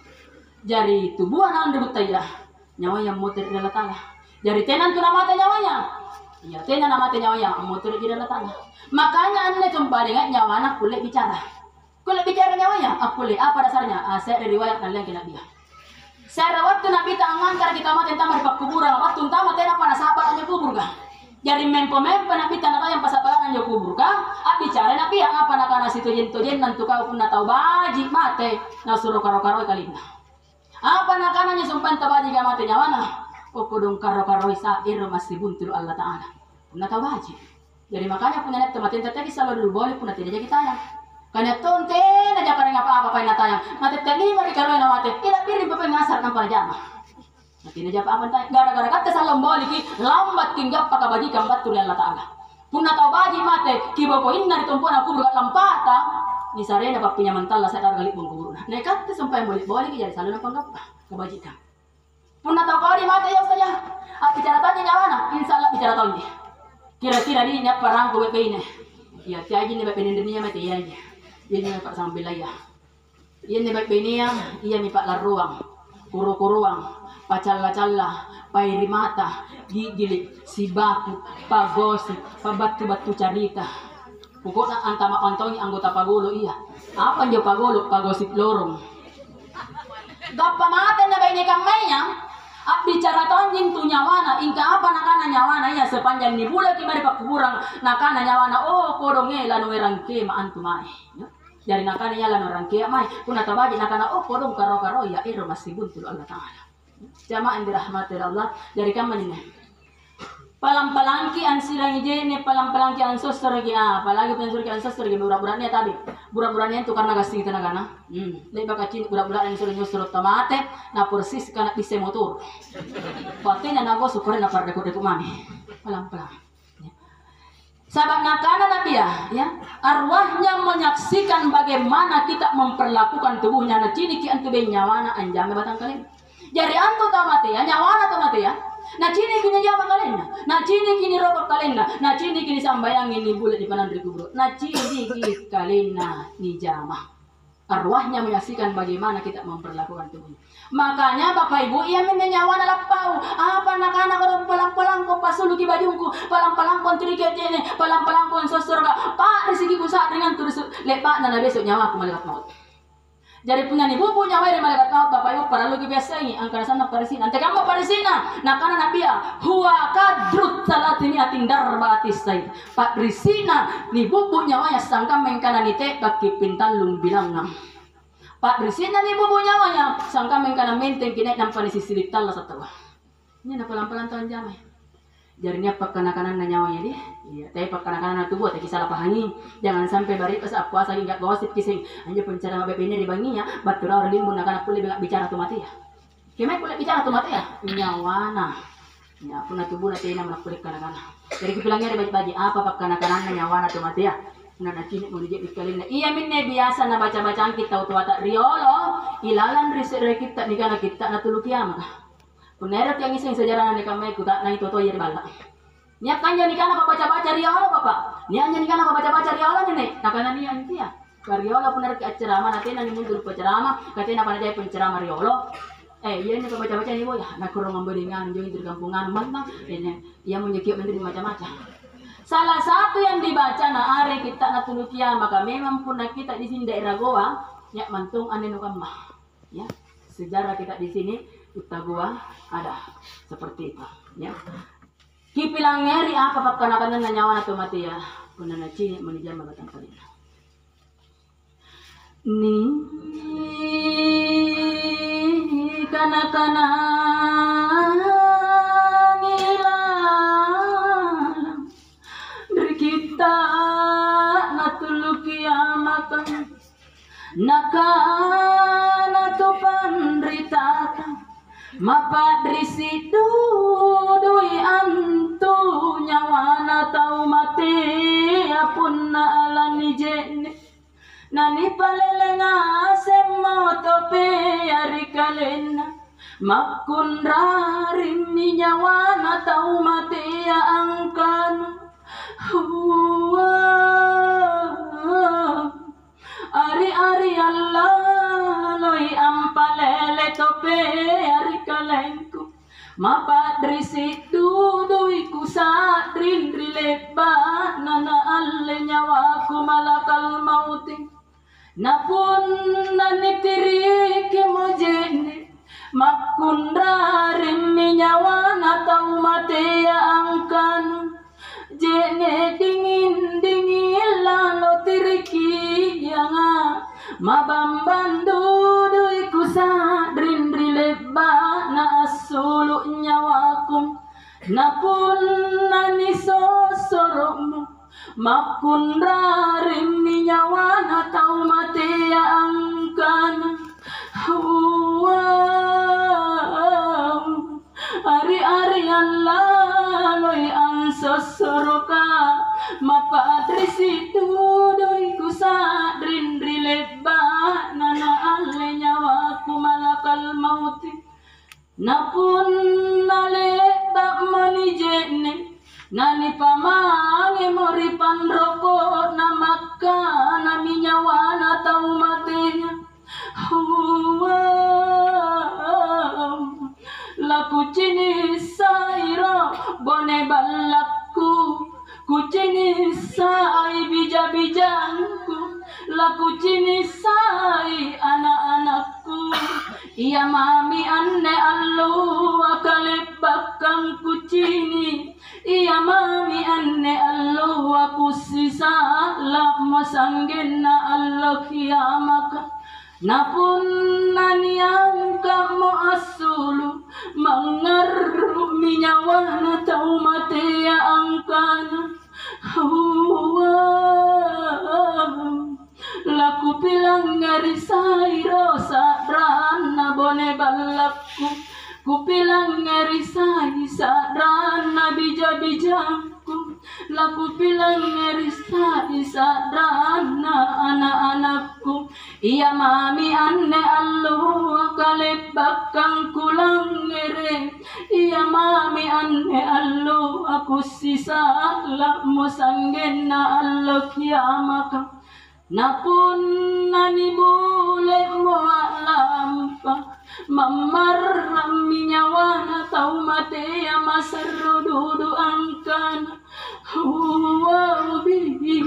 Jari tubuh anak debut tayah, nyawa yang muter adalah tanah. Jari tenan tu namanya nyawanya. Ya tenan namanya nyawanya muter adalah tanah. Makanya anda jumpa dengan nyawa anak boleh bicara. Kulit bicara nyawanya, aku lihat apa dasarnya? Saya dari riwayat kalian kena dia. Saya waktu Nabi tangan karena kita mati entah di kuburan, waktu entah mati apa nasabat aja kubur kah? Jadi mempo Nabi tanah yang pasabaran aja kubur kah? Bicara Nabi yang apa nak nasi tujen nanti kau pun tahu baji mati, nasuruh karo kali ini. Apa nak kanannya sumpah tabaji gak mati nyawana? Kudung karo sair masih buntul Allah Taala. Pun tahu baji. Jadi makanya punya net tempat tadi selalu dulu boleh pun tidak jadi tayang. Kanya tonte aja pareng apa-apa paina tayang. Mati tadi mari karo na mati. Tidak piring pepen ngasar nang jama. Mati na japa apa tayang. Gara-gara kata salom boli ki lambat kinggap pakabaji kambat tu Allah Taala. Punna tau baji mate ki boko inna ditumpuan aku berkat lampata. Ni sarena pak pinyamantalla sa dargali pun kubur. Nekat te sampai boli ki jadi salona panggap kabajikan. Punna tau kau di mate ya saja. Bicara tanya nyawana, insyaallah bicara tanya. Kira-kira ni nya parang ko be ini. Ya tiaji ni be penendenya mate ya. Ia ni pak sambil ayah. Ia ni baik benia, ia ni pak laruang, kuru-kuruang, pacalla-calla, pairi mata, gigili, sibaku, pagosi, pabatu-batu carita. Pokoknya antama ontongi anggota pagulo iya. Apa nyo pagulo, pagosip lorong. Gapa mata na baik ni kamainya. Bicara tonjing tu nyawana, ingka apa nakana nyawana iya sepanjang ni bulan kimari pak kuburang nakana nyawana kodonge lanu erangke maantu mai. Dari nakana yalan orang kia mai kuna tabaji nakana kodong karo ya masih buntul Allah Taala. Jamaah yang dirahmati Allah dari kaman ini. Palang-palangki an sirang jene palang-palangki an sosor gi apalagi pensur ki an sosor gi burak-buraknya tadi. Burak-buraknya itu karena gasing tenaga na. Lebih kacin burak-burak yang suruh nyusur tomate na persis kana pise motor. Patenya nago syukur na parde ko mami. Palang-palang. Sahabat nakana Nabi ya, arwahnya menyaksikan bagaimana kita memperlakukan tubuhnya. Nah cini ki antu be nyawana anjame batang kalian. Jadi antu tahu mati ya, nyawana tahu mati ya. Nah cini kini jama kalian. Nah cini kini rokok kalian. Nah cini kini sambayang ini bulat di panan dari kubur. Nah cini kini kalian ni jama. Arwahnya menyaksikan bagaimana kita memperlakukan tubuhnya. Makanya Bapak Ibu ia menyawana lapau. Apa anak-anak orang palang-palang ko pasuluki bajungku, palang-palang kon trike jene, palang-palang kon sosorga. Pak rezeki ku saat dengan terus lepak dan besok nyawa aku malaikat maut. Jadi punya nih bubu nyawa dari malaikat maut Bapak Ibu para lugi biasa ini angkana sana parisina. Ante kamu parisina. Nakana Nabi ya huwa kadrut salatini ating darbatis say. Pak risina ni bubu nyawa ya sangka mengkana nite baki pintalung bilang nam. Pak risina ni bubu nyawanya sangka mengkana menteng kini nampak ni sisilik tala satu. Ini nak pelan-pelan tuan jamai. Jarinya pak kanan-kanan nyawanya dia. Iya, tapi pak kanan-kanan tubuh tapi salah pahami. Jangan sampai bari pas puasa hingga gosip kising. Hanya pencara mabep ini dibanginya, batura orang limbun nak kulit bicara tu mati ya. Kemai kulit bicara tu mati ya. Nyawana. Ya, pun tubuh nanti nama kulit kanan-kanan. Jadi kepilangnya bagi apa pak kanan-kanan nyawana tu mati ya. Nah cini mau dijadi kalian. Iya minne biasa na baca-bacaan kita utawata riolo. Ilalan riset kita ni kana kita na tulu kiamah. Puneret yang iseng sejarah ni kami kuda na itu ya bala. Niat kan jadi kana baca-baca riolo Bapak. Niat jadi kana baca-baca riolo ni. Nakana ni anti ya. Riolo puneret ke ceramah nanti nang mundur penceramah, katanya pada jadi penceramah riolo. Iya ni baca-baca ni boy. Nak kurang memberingan jadi di kampungan mantang. Ini ia menyekip nanti macam-macam. Salah satu yang dibaca na are kita na tulukia maka memang pun kita di sini daerah Goa ya mantung ane nukamah. Ya. Sejarah kita di sini Utagoa ada seperti itu ya. Kipilang ngeri apa pak kana-kana na nyawa na tumati ya. Kuna na cini menijam batang kali. Ni kana-kana ngilang dari kita nakana tu pandritata mapadrisi dudui antu nyawana tau mati apun na alani jene nani palelenga semmo tope ari kalena makun rarim nyawana tau mati angkan ari Allah loi ampalele tope ari kalengku mapadrisi dudui kusadrin rileba nana alle nyawaku malakal mauti napun nanitiriki mojene makun rarim nyawana tau mate angkan jene dingin lalo tiriki yanga mabamban dudui kusadrin rileba na asulu nyawakum napun nani sosoromu makun rarim nyawana tau mate angkan ari Allah loi ansosoroka mapadrisi dudui kusadrin rileba nana alle nyawaku malakal mauti napun naleba manijene nani pamange moripan rokok namakka nami nyawana tau matenya laku cini sairo bone balakku kucini sai bija-bijanku laku cini sai anak-anakku iya mami anne allu akalebakang kucini iya mami anne allu aku sisa lak masanggenna Allah kiamaka napun naniang kamu asulu mengeru minyawana tau mate angkana laku pilang ngari sairo sadrana bone balakku kupilang ngari sai sadrana bija-bijaku laku pilang ngari sai sadrana anak-anakku iya mami anne allu kalebakang kulang ngere iya mami anne allu aku sisa lak musanggenna allo kiamaka napun nani bule mo alampa mamarram minyawana tau mate amasaru dudu angkan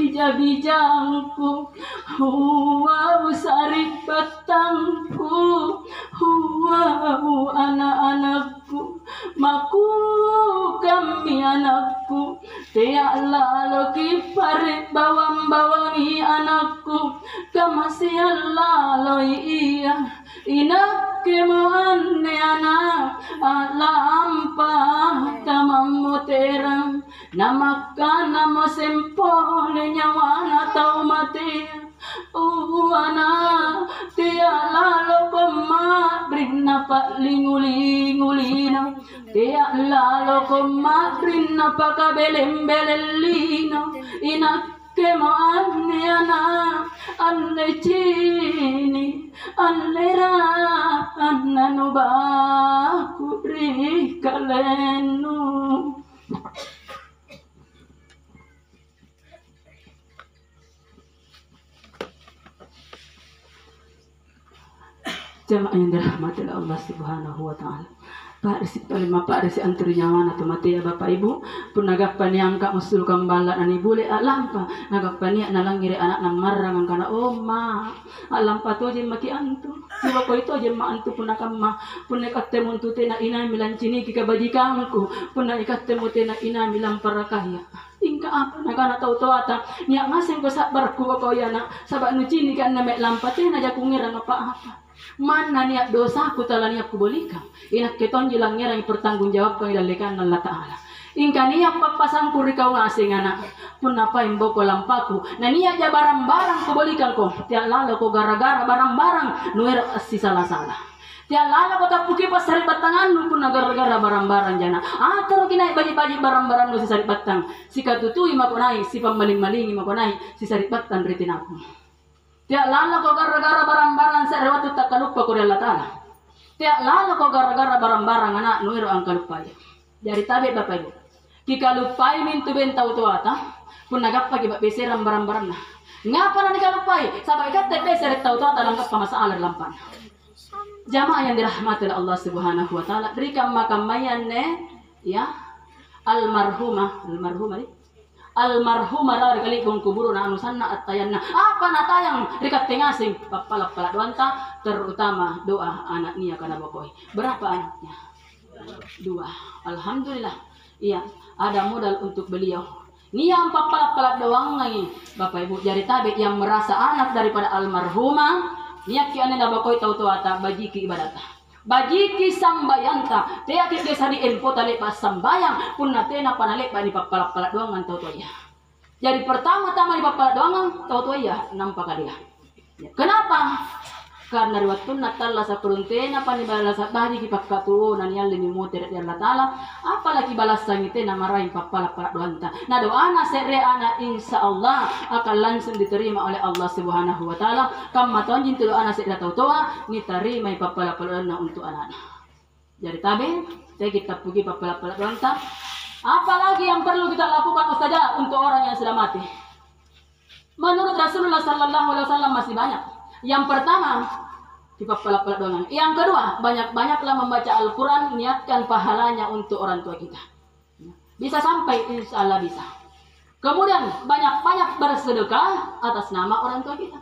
bija-bijangku sarik batangku anak-anakku maku kami anakku tiak lalu kiparit bawang-bawangi anakku kamasian lalu iya inak kemohane anak alampa tamamu terang namakan namo sempole nyawana tau mate ana tiak lalu pemadrin napa lingulina tiak lalu pemadrin napa kabelem-belelina inak kemohane anak alle cini alle ra annanu baku ri kalenu. Jamaah yang dirahmati Allah Subhanahu wa taala. Pak resi palima pak resi antri nyawana tu mati ya bapak ibu pun nagakpan yang kak musul kambala ani bule alampa nagakpan ya nalangire anak nang marang kana oma alampa tu je maki antu siwa ko itu je ma antu pun nakama pun nekatemu tu tena ina milan cini kika bajikanku pun nekatemu tena ina milan parakaya ingka apa nakana tau ata nya ngaseng ko sabarku ko yana sabak nu cini kan na mek lampa tena jaku ngira apa-apa mana niat dosa aku telah niat kubolika inak keton jilang ngerang pertanggungjawab kau ilalekan Allah Ta'ala Ingka niya papasang kuri kau ngasing anak. Pun apa yang boko lampaku. Na niya ja barang-barang ko balikan ko. Tiyak lalo ko gara-gara barang-barang. Nuer si salah-salah. Tiyak lalo ko tapuki pas sari batangan. Pun na gara-gara barang-barang jana. Atau kinai bagi-bagi barang-barang no si sari batang. Si katutui makonai. Si pamaling-malingi makonai. Si sari batang ritin aku. Tiyak lalo ko gara-gara barang-barang. Sa rewatu tak kalupa ko Allah Ta'ala. Tiyak lalo ko gara-gara barang-barang anak. Nuer ang kalupa. Jadi tabi bapak ibu. Kika lupai mintu bentau tu ata pun nagap pagi bak beseram barang-barang na. Ngapa na nikalupai? Sabay kat beser tau tu ata langgap pamasaal lampan. Jamaah yang dirahmati oleh Allah Subhanahu wa taala, berikan makamayan ne ya almarhumah lari kali kung kuburu na anusanna at tayanna. Apa na tayang rikat tengasing papalap-palap doanta terutama doa anak niya kana bokoy. Berapa anaknya? 2. Alhamdulillah. Iya, ada modal untuk beliau. Nia 4 palap doang lagi. Bapak Ibu jari tabe yang merasa anak daripada almarhumah. Nia ki ane bakoy tau ata bajiki ibadata. Bajiki sambayanta. Tia ki desa di info tali pas sambayang pun natena panalek ba ni palap doang ngan tau ya. Jadi pertama-tama di palap doang tau ya nampak dia. Ya. Kenapa? Karena waktu Natal sa kuruntena panibala sa bagi kipakatu na niya limimuter di Allah Ta'ala apalagi balasan ite na maraming papala-pala doanta na doa na sere ana insya Allah akan langsung diterima oleh Allah Subhanahu wa Ta'ala kamaton jintu doa na sere tautoa niterima papala-pala na untuk anak. Jadi tabi saya kita pergi papala-pala doanta apalagi yang perlu kita lakukan ustazah untuk orang yang sudah mati. Menurut Rasulullah Sallallahu Alaihi Wasallam masih banyak. Yang pertama, dipapalap-palap doang. Yang kedua, banyak-banyaklah membaca Al-Quran, niatkan pahalanya untuk orang tua kita. Bisa sampai, insya Allah bisa. Kemudian, banyak-banyak bersedekah atas nama orang tua kita.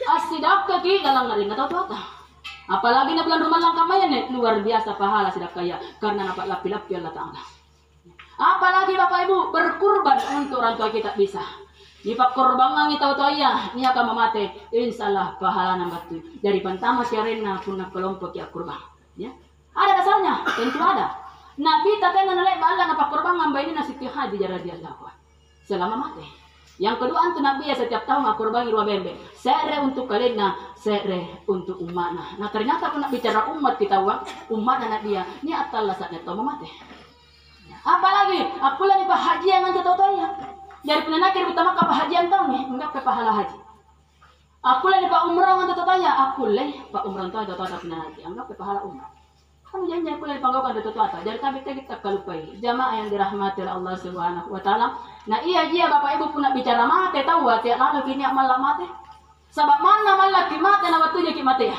As-sidaqah ki dalam ngarin atau tuata. Apalagi na bulan Ramadan kamayan luar biasa pahala sedekah ya karena dapat lapi-lapi Allah Ta'ala. Apalagi Bapak Ibu berkurban untuk orang tua kita bisa. Di pakorbangan kita tahu ya, ni akan memate, insyaallah pahala nambah tu. Dari pertama siarena pun nak kelompok ya kurban. Ya, ada dasarnya, tentu ada. Nabi tatena nalek bala na pakorbangan bayi na Siti Khadijah radhiyallahu selama mati. Yang kedua antu Nabi ya setiap tahun kurban irwa bembe. Sere untuk kalian, sere untuk umatna. Nah ternyata pun nak bicara umat kita umat anak dia, ni atallah saatnya tahu memate. Apalagi aku lagi bahagia dengan tahu ya. Jadi penanakir utama ke bahagian tahu nih, enggak ke pahala haji. Aku lagi pak umrah untuk tanya, aku lagi pak umrah untuk tanya penanakir, enggak ke pahala umrah. Kamu janji aku lagi panggokan untuk tanya. Jadi tapi kita kalupai jamaah yang dirahmati oleh Allah Subhanahu Wa Taala. Nah iya dia bapak ibu pun nak bicara mate tahu tiap lalu kini malah mate. Sebab mana malah kimate na waktunya kimate ya.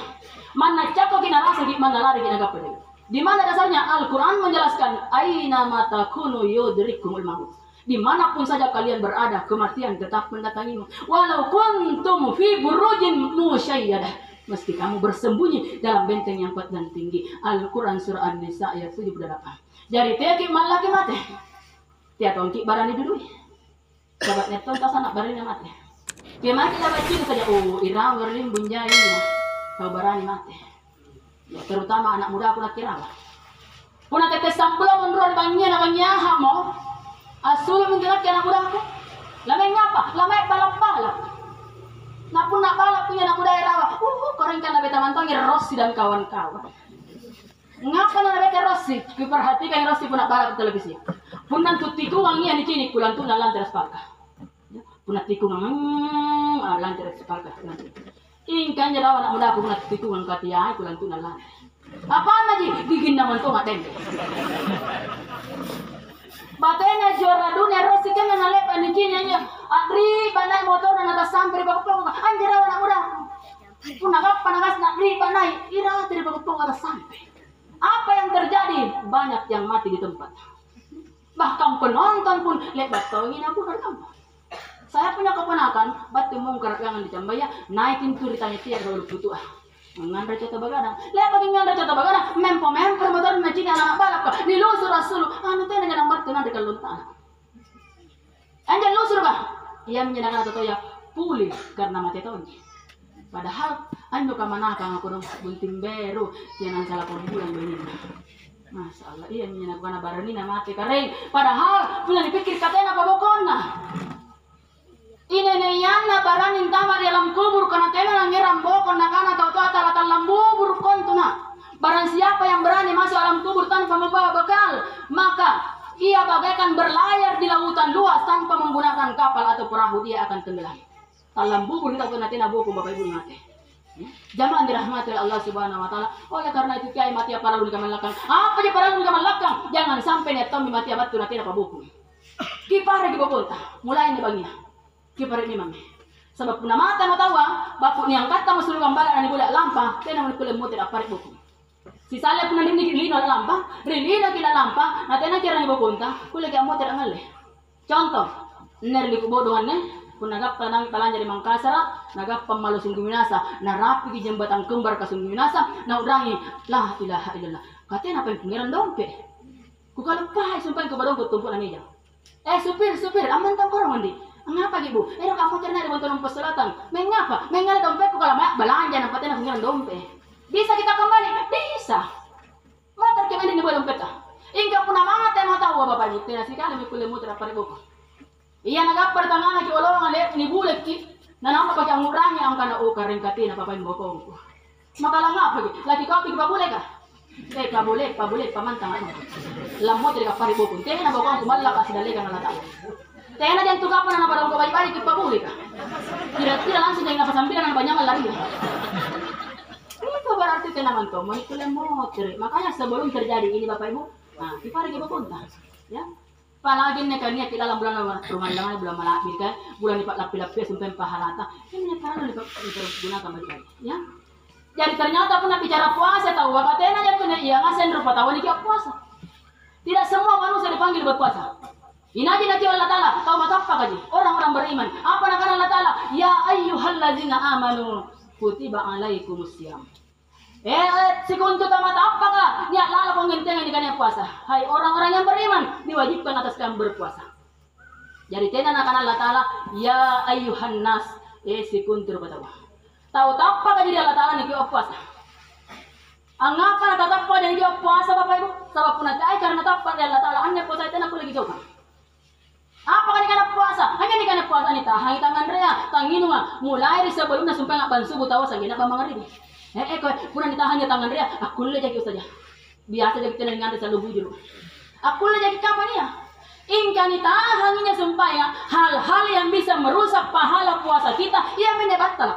Mana cakap kina rasa mana lari kina gapade. Di mana dasarnya Al-Quran menjelaskan aina mata kunu yudrikumul maut. Dimanapun saja kalian berada, kematian tetap mendatangimu. Walau kuntum fi burujin musayyadah. Meski kamu bersembunyi dalam benteng yang kuat dan tinggi. Al-Quran surah An-Nisa ayat 78. Jadi teki malaki mati. Tiap tongki barani dulu. Sahabatnya tonton sanak barani mati. Dia mati dapat cium saja. Oh, irang berlim bunjai. Kau barani mati. Ya, terutama anak muda aku nak kira. Puna tetes sampulong menurut bangnya hamo. Asul menjelak anak muda aku. Lamai ngapa? Lamai balap-balap. Napun nak balap punya anak muda rawa. Korang kan nabe taman-taman Rossi dan kawan-kawan. Ngapa na nabe Rossi? Kuperhatikan Rossi pun nak balap televisi. Pun nanti tikungan ni cini kulan tu nalan teras palka. Pun nak tikungan lan teras palka. Ingkan jerawa anak muda aku pun nak tikungan katiai kulan tu nalan. Apaan lagi? Bikin naman tu nggak dende. Batena juara dunia Rossi kan ngalep anikinya Adri banai motor dan atas sampai bakupong anjir anak muda. Punagap panagas nak ri banai ira dari bakupong atas sampai. Apa yang terjadi? Banyak yang mati di tempat. Bahkan penonton pun lebat tongin aku rekam. Saya punya keponakan batu mungkar yang dicambaya naikin tuh ditanya tiar dulu butuh Ngandra cata bagana, lihat bagi ngandra cata bagana, memper motor na cina anak balap ka, nilusur asulu, anu teh nanya nambat tuh nanti kalau tanah. Anjir lusur bah, ia menyenangkan atau ya pulih karena mati tahun. Padahal anu kamana kang aku dong bunting beru, yang salah bulan begini. Masya Allah, iya menyebabkan barani na mati kering. Padahal punya dipikir katanya apa bokona. Ini neyana baranin tamar dalam kubur karena kena ngiram bokon na kana tau atala talam bubur kontuna. Barang siapa yang berani masuk alam kubur tanpa membawa bekal, maka ia bagaikan berlayar di lautan luas tanpa menggunakan kapal atau perahu, dia akan tenggelam. Talam bubur kita kena tina buku Bapak Ibu mati. Jangan dirahmati oleh Allah Subhanahu wa taala. Oleh karena itu kiai mati para ulun kamalakang. Apa dia para ulun kamalakang? Jangan sampai net tombi mati abad tuna tidak pabuku. Kipare di bobonta, mulai ni bangia. Kipare ni mami. Sebab puna mata mo tawa, bapu ni angkat ta musul kambala ani bulak lampa, tena mo kule mutir apare buku. Si sale puna ni lino lampa, rilina kila lampa, na tena kira ni bobonta, kule ki amotir angale. Contoh, ner di kubodohan ne punagap tanang talan dari Mangkasara, nagap pamalu sungguh minasa, narapi di jembatan kembar ka sungguh minasa, na udangi, la ilaha illallah. Katanya apa yang pengiran dompe? Ku kalau pahai sumpah ke badong tumpuk na meja. Supir, aman tang korang mandi. Ngapa gitu? Kamu cerna di bantuan peselatan. Mengapa? Mengal dompet ku kalau belanja nampak tena pengiran dompe. Bisa kita kembali? Bisa. Motor kemana di dompet ah? Ingka puna mata mau tahu Bapak Ibu, tena sekali mikule muter apa buku. Iya nagapar tangan ki olongan le ni bulet ki nanama pakai angurangnya ang kana o karen katina papain bokong ko. Makalang apa ki? Lagi kau pi pabule ka? Pabule pamantang ano. Lamot ri ka pari bokong. Tena na bokong kumalla ka sidalegan na lata. Tena diyan tugapan na parang ko bali ki pabule ka. Kira langsung dengan pasambilan ng banyak lari. Itu berarti tena man to, manipula motor. Makanya sebelum terjadi ini Bapak Ibu, nah, ki pari ki bokong ta. Ya. Palagi nih kan kita dalam bulan Ramadan bulan malakir kan bulan lipat lapi-lapi sampai pahalata ini karena dipergunakan bagi ya. Jadi ternyata pun bicara puasa tahu katanya aja punya iya ngasen rupa tahu ini puasa. Tidak semua manusia dipanggil berpuasa. Ini aja nanti Allah Taala tahu mata apa kaji orang-orang beriman. Apa nak Allah Taala? Ya ayyuhallazina amanu kutiba alaikumusiyam. Sekuntu tamat apakah niat lala pengentengan di kanya puasa. Hai orang-orang yang beriman diwajibkan atas kamu berpuasa. Jadi tena akan Allah Taala ya ayyuhan nas sekuntu batawa. Tahu apa jadi Allah Taala ni kau puasa. Angapa nak apa jadi kau puasa Bapak Ibu? Sebab punat ai karena apa Allah Taala anya puasa tena aku lagi jauh. Apa kan kana puasa? Hanya ni kana puasa ni tahangi tangan rea, tanginunga mulai dari sebelumnya sampai ngaban subuh tahu sagina pamangaribi. Puna ditahannya tangan dia, aku le jadi saja. Biasa jadi tenang nganti selalu bujur. Aku le jadi kapan ya? Ingka ditahannya supaya hal-hal yang bisa merusak pahala puasa kita, ia menyebatal.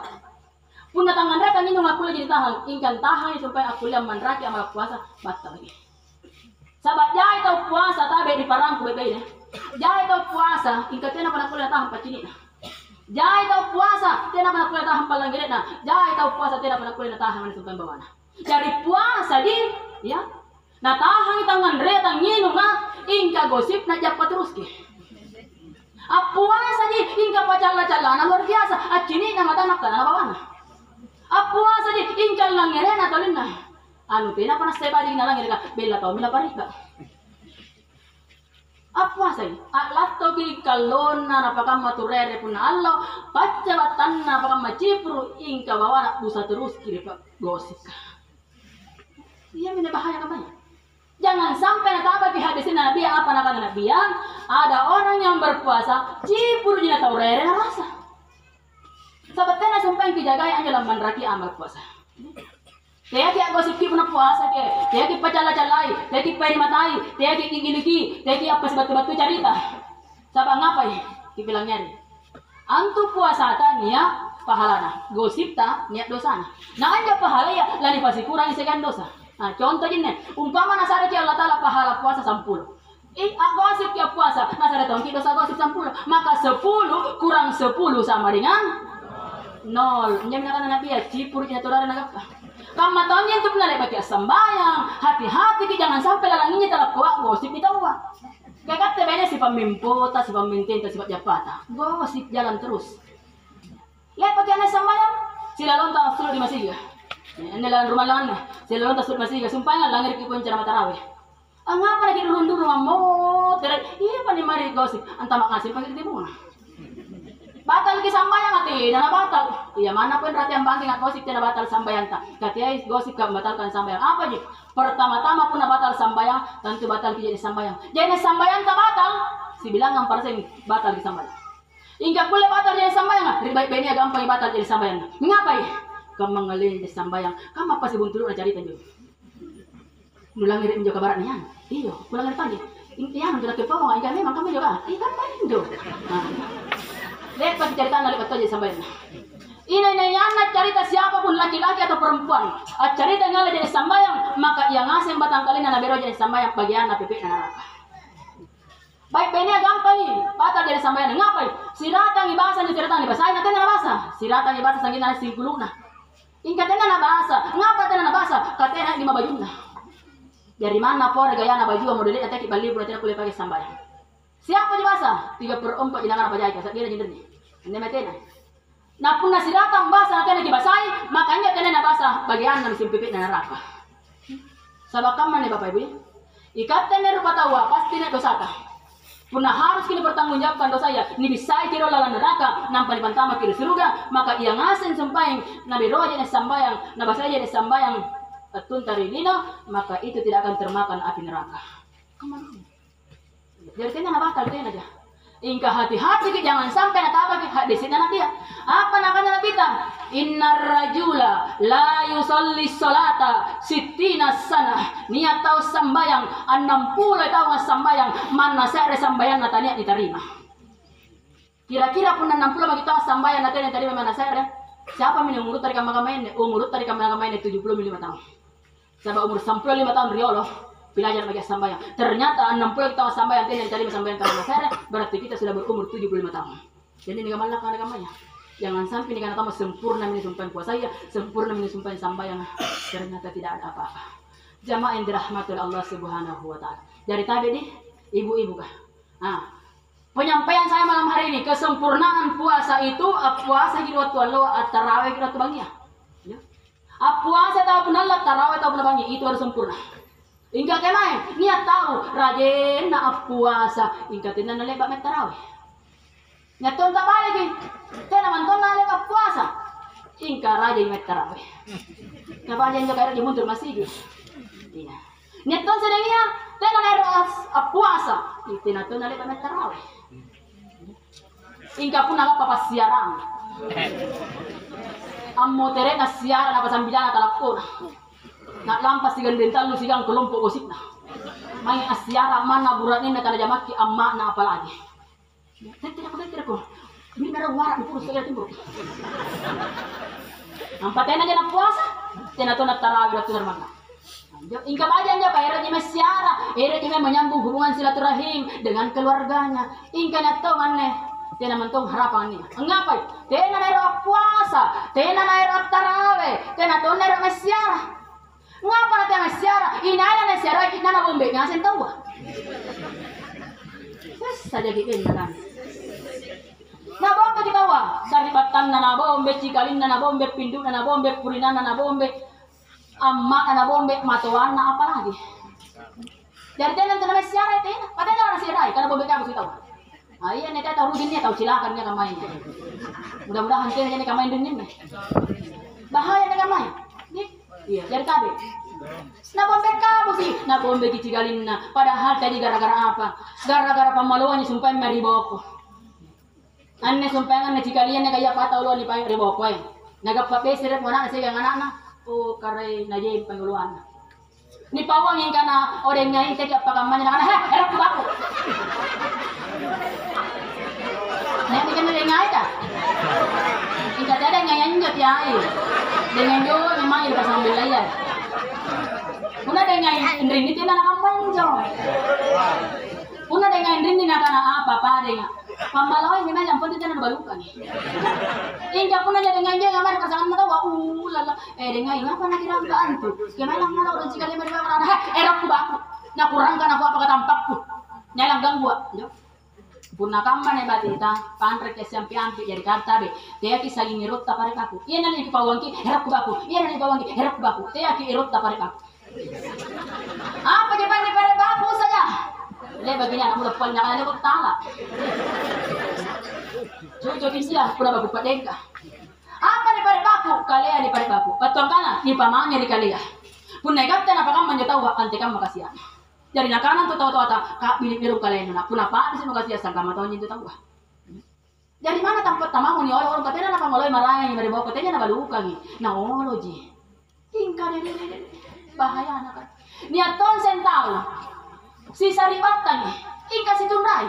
Puna tangan dia kan aku le jadi tahan. Ingka tahannya supaya aku le menraki amal puasa batal lagi. Sahabat jai tau puasa tabe di parangku bebe. Jai tau puasa, ingka tena pada kuliah tahan pacini. Jai tau puasa, tena pada kuliah tahan palanggiret na. Jai tau puasa, tena pada kuliah tahan sumpah bawana. Dari puasa di, ya. Nah tahan tangan retang nginu na, ingka gosip na japat terus ki. Puasa di, ingka pacala-cala na luar biasa. Acini na mata nak na bawana. Puasa di, ingka langire na tolin na. Anu tena panas seba di na langire ka, bela tau mila parika. Apa sih? Lato ki kalona napakam maturere pun Allah, pacawatan napakam macipru ingka bawa busa terus kiri pak gosip. Iya mina bahaya kamanya. Jangan sampai nanti apa di hadisin Nabi apa nak Nabi yang ada orang yang berpuasa cipru jina taurere rasa. Sabatnya sampai dijagai aja lamban raki amal puasa. Teki gosip ki puna puasa ke, teki pacala-calai, teki parimatai, teki gigi-gigi, teki apa sebatu-batu cerita. Sabang ngapai? Dibilang nyari. Antu puasa ta niat pahalana, gosip ta niat dosana. Nah anja pahala ya lani pasti kurang segan dosa. Nah contoh ini, umpama nasara ki Allah Taala pahala puasa 10. Gosip ya puasa, nasara tongki dosa gosip 10. Maka 10 kurang 10 sama dengan 0. Nya minakan Nabi ya cipur nya torare nagapa. Kamu tahunya untuk nalai pakai sembayang, hati-hati jangan sampai lalanginya telah kuat gosip itu uang. Kayak kata banyak si pemimpota, si pemimpin, si jabatan, gosip jalan terus. Lihat pakai anak sembayang, sila lontar suruh di masjid. Ini dalam rumah langan, sila lontar suruh masjid. Sumpahnya langir kipun ceramah tarawih. Ngapa lagi dulu rumah mau? Iya pani mari gosip, antama kasih pakai timun. batal ki sambayang ati na batal. Iya mana pun rati yang bangking at gosip na batal sambayang ta. Katiay gosip ka batalkan sambayang. Apa ji? Pertama-tama pun na batal sambayang, tentu batal ki jadi sambayang. Jadi sambayang ta batal, si bilangan persen batal ki sambayang. Hingga pula batal jadi sambayang, ribai beni gampang batal jadi sambayang. Ngapai? Kamu mengalih jadi sambayang. Kamu apa sih buntulu na cari tanjo? Nulang ngirim jo kabaran niyan. Iyo, pulang ngirim pagi. Intian sudah kepawang, hingga memang kamu juga. Ikan parindo. Lihat pas cerita nalik betul jadi sambayang. Ini anak cerita siapapun laki-laki atau perempuan. Cerita ngalah jadi sambayang, maka yang ngasih batang kali na bero jadi sambayang bagian na pipik na neraka. Baik benia gampang ni, batal jadi sambayang. Ngapai? Siratang ibasa ni cerita ni bahasa, nanti na bahasa. Siratang ibasa sangkin na singkuluna. Ingkat na bahasa. Ngapa na bahasa? Katanya 5 baju na. Dari mana por gaya na baju model eta ki bali pura kuliah pakai sambayang. Siapa di bahasa? 3/4 ilangan apa jaya, dia jadi ni. Ini metena. Na pun nasiratan bahasa nanti na dibasai, makanya tena na bahasa bagian na simpipit na neraka. Sabakam mana Bapak Ibu? Ikatan na rupa tawa pasti na dosa ka. Puna harus kini bertanggungjawabkan dosa ya. Ni bisa kira lalan neraka, nampak pantama kiri surga, maka ia ngasen sampai nabi roja na sambayang, na bahasa jadi sambayang tuntari lino, maka itu tidak akan termakan api neraka. Kemana? Jadi tena na batal tena aja. Ingka hati-hati ki jangan sampai nataba ki di sini nanti ya. Apa nakanya kita? Innar rajula la yusalli salata sittina sana. Niat tahu sambayang 60 tahu ngas sambayang mana sare sambayang natanya diterima. Kira-kira pun 60 bagi tahu sambayang natanya diterima mana sare? Siapa yang umur dari kamar-kamar ini? Umur dari kamar-kamar ini 75 tahun. Sebab umur 95 tahun riolo. Belajar bagi sambayang. Ternyata 60 tahun sambayang yang cari sambayang kalau masyarakat berarti kita sudah berumur 75 tahun. Jadi ini gamalak kamarnya. Jangan sampai ini karena kamu sempurna menyumpahin puasa ya, sempurna menyumpahin sambayang. Ternyata tidak ada apa-apa. Jamaah yang dirahmati Allah Subhanahu wa taala. Dari tadi nih, ibu-ibu kah? Penyampaian saya malam hari ini, kesempurnaan puasa itu puasa kira waktu Allah, tarawih kira waktu bangi ya. Puasa tahu pun Allah, tarawih tahu pun bangi, itu harus sempurna. Hingga kemana? Niat tahu rajin na puasa, hingga tidak nalebak met tarawih. Nyaton tak balik, tidak manton nalebak puasa, hingga rajin met tarawih. Kenapa aja juga ada di mundur masih gitu? Iya. Nyaton sedangnya tidak nalebak puasa, tidak tuh nalebak met tarawih. Hingga pun nalebak apa siaran. Ammo tere na siaran apa sambilan atalakon. Nak lampas sigan dental lu sigang kelompok gosip na. Main asyara mana buranin na kana jamaki amma na apalagi. Tidak ko. Ini merah warak di purus segala timur. Nampatin aja na puasa. Tena to na tarawih waktu dermana. Ingkap aja nya Pak Era jeme siara, Era jeme menyambung hubungan silaturahim dengan keluarganya. Ingkana to maneh tena mentong harapan ni. Ngapai? Tena na puasa, tena na tarawih, tena to na siara. Ngapa nanti ang siara? Inaya na siara, kita na bombe ngasin tahu. Saja gikin na lang. Na bombe di bawah, saribatan na bombe, cikalin na bombe, pindu na bombe, purinan na bombe, amma na bombe, matuan na apa lagi? Jadi tenan tu nama siara itu, patay na siara, karena bombe kamu sih tahu. Ayan, neta tahu rujinnya tahu silakan niya kamay. Mudah-mudahan kaya niya kamay din niya. Bahaya niya kamay. Iya, jadi tadi. Nah bombe kamu sih, nah bombe kicigalin na. Padahal tadi gara-gara apa? Gara-gara pamaluan ni sumpah mari boko. Anne sumpah anne cikalian na kaya pataulo ni pay riboko ay. Nagapapesiret mo na kasi ang anak na. O karay na jay panguluan. Ni pawangin ka na oreng nga hindi ka pakaman na kana. Erap ko bako. Nanti kan ada ngai tak? Tidak ada ngai njot ya. Dengan jo memang itu sambil layar. Puna ada ngai indri itu na nakamanjo. Puna ada ngai indri na kana apa pa denga. Pamalawan ni na pun tidak balukan. Inja puna ada ngai jo ngamar pasangan na tawa lala. Dengai ngapa nak kirangkaan tu? Kemana ngana orang cikali mari mana? Erap ku baku. Na kurang kan apa kata tampakku. Nyalang ganggu. Puna kamman e batita pantre ke sampi-ampi jadi kata be dia ki sagi ngirot ta pare kaku iya nani pawangki herap baku iya nani pawangki herap baku dia ki irot ta pare kaku apa je pare baku saja le begini anak muda pal nyakala le tala Cucu kisah pura baku padengka. Apa ni pare baku? Kalian ni pare baku. Patuang kana ni pamanya di kalian. Pun naik kapten apa kamu menjadi tahu ante kamu makasihan. Jadi nakanan tu tahu kak bilik biru kalian nak pun apa di sini makasihan sangka mata itu tahu. Jadi mana tempat tamamu ni orang katanya apa ngoloi marai dari bawah katanya nak balu kami. Nah ologi. Tingkah deh bahaya anak. Niat tonsen tahu. Si saribatan ni. Ingkah si tundai.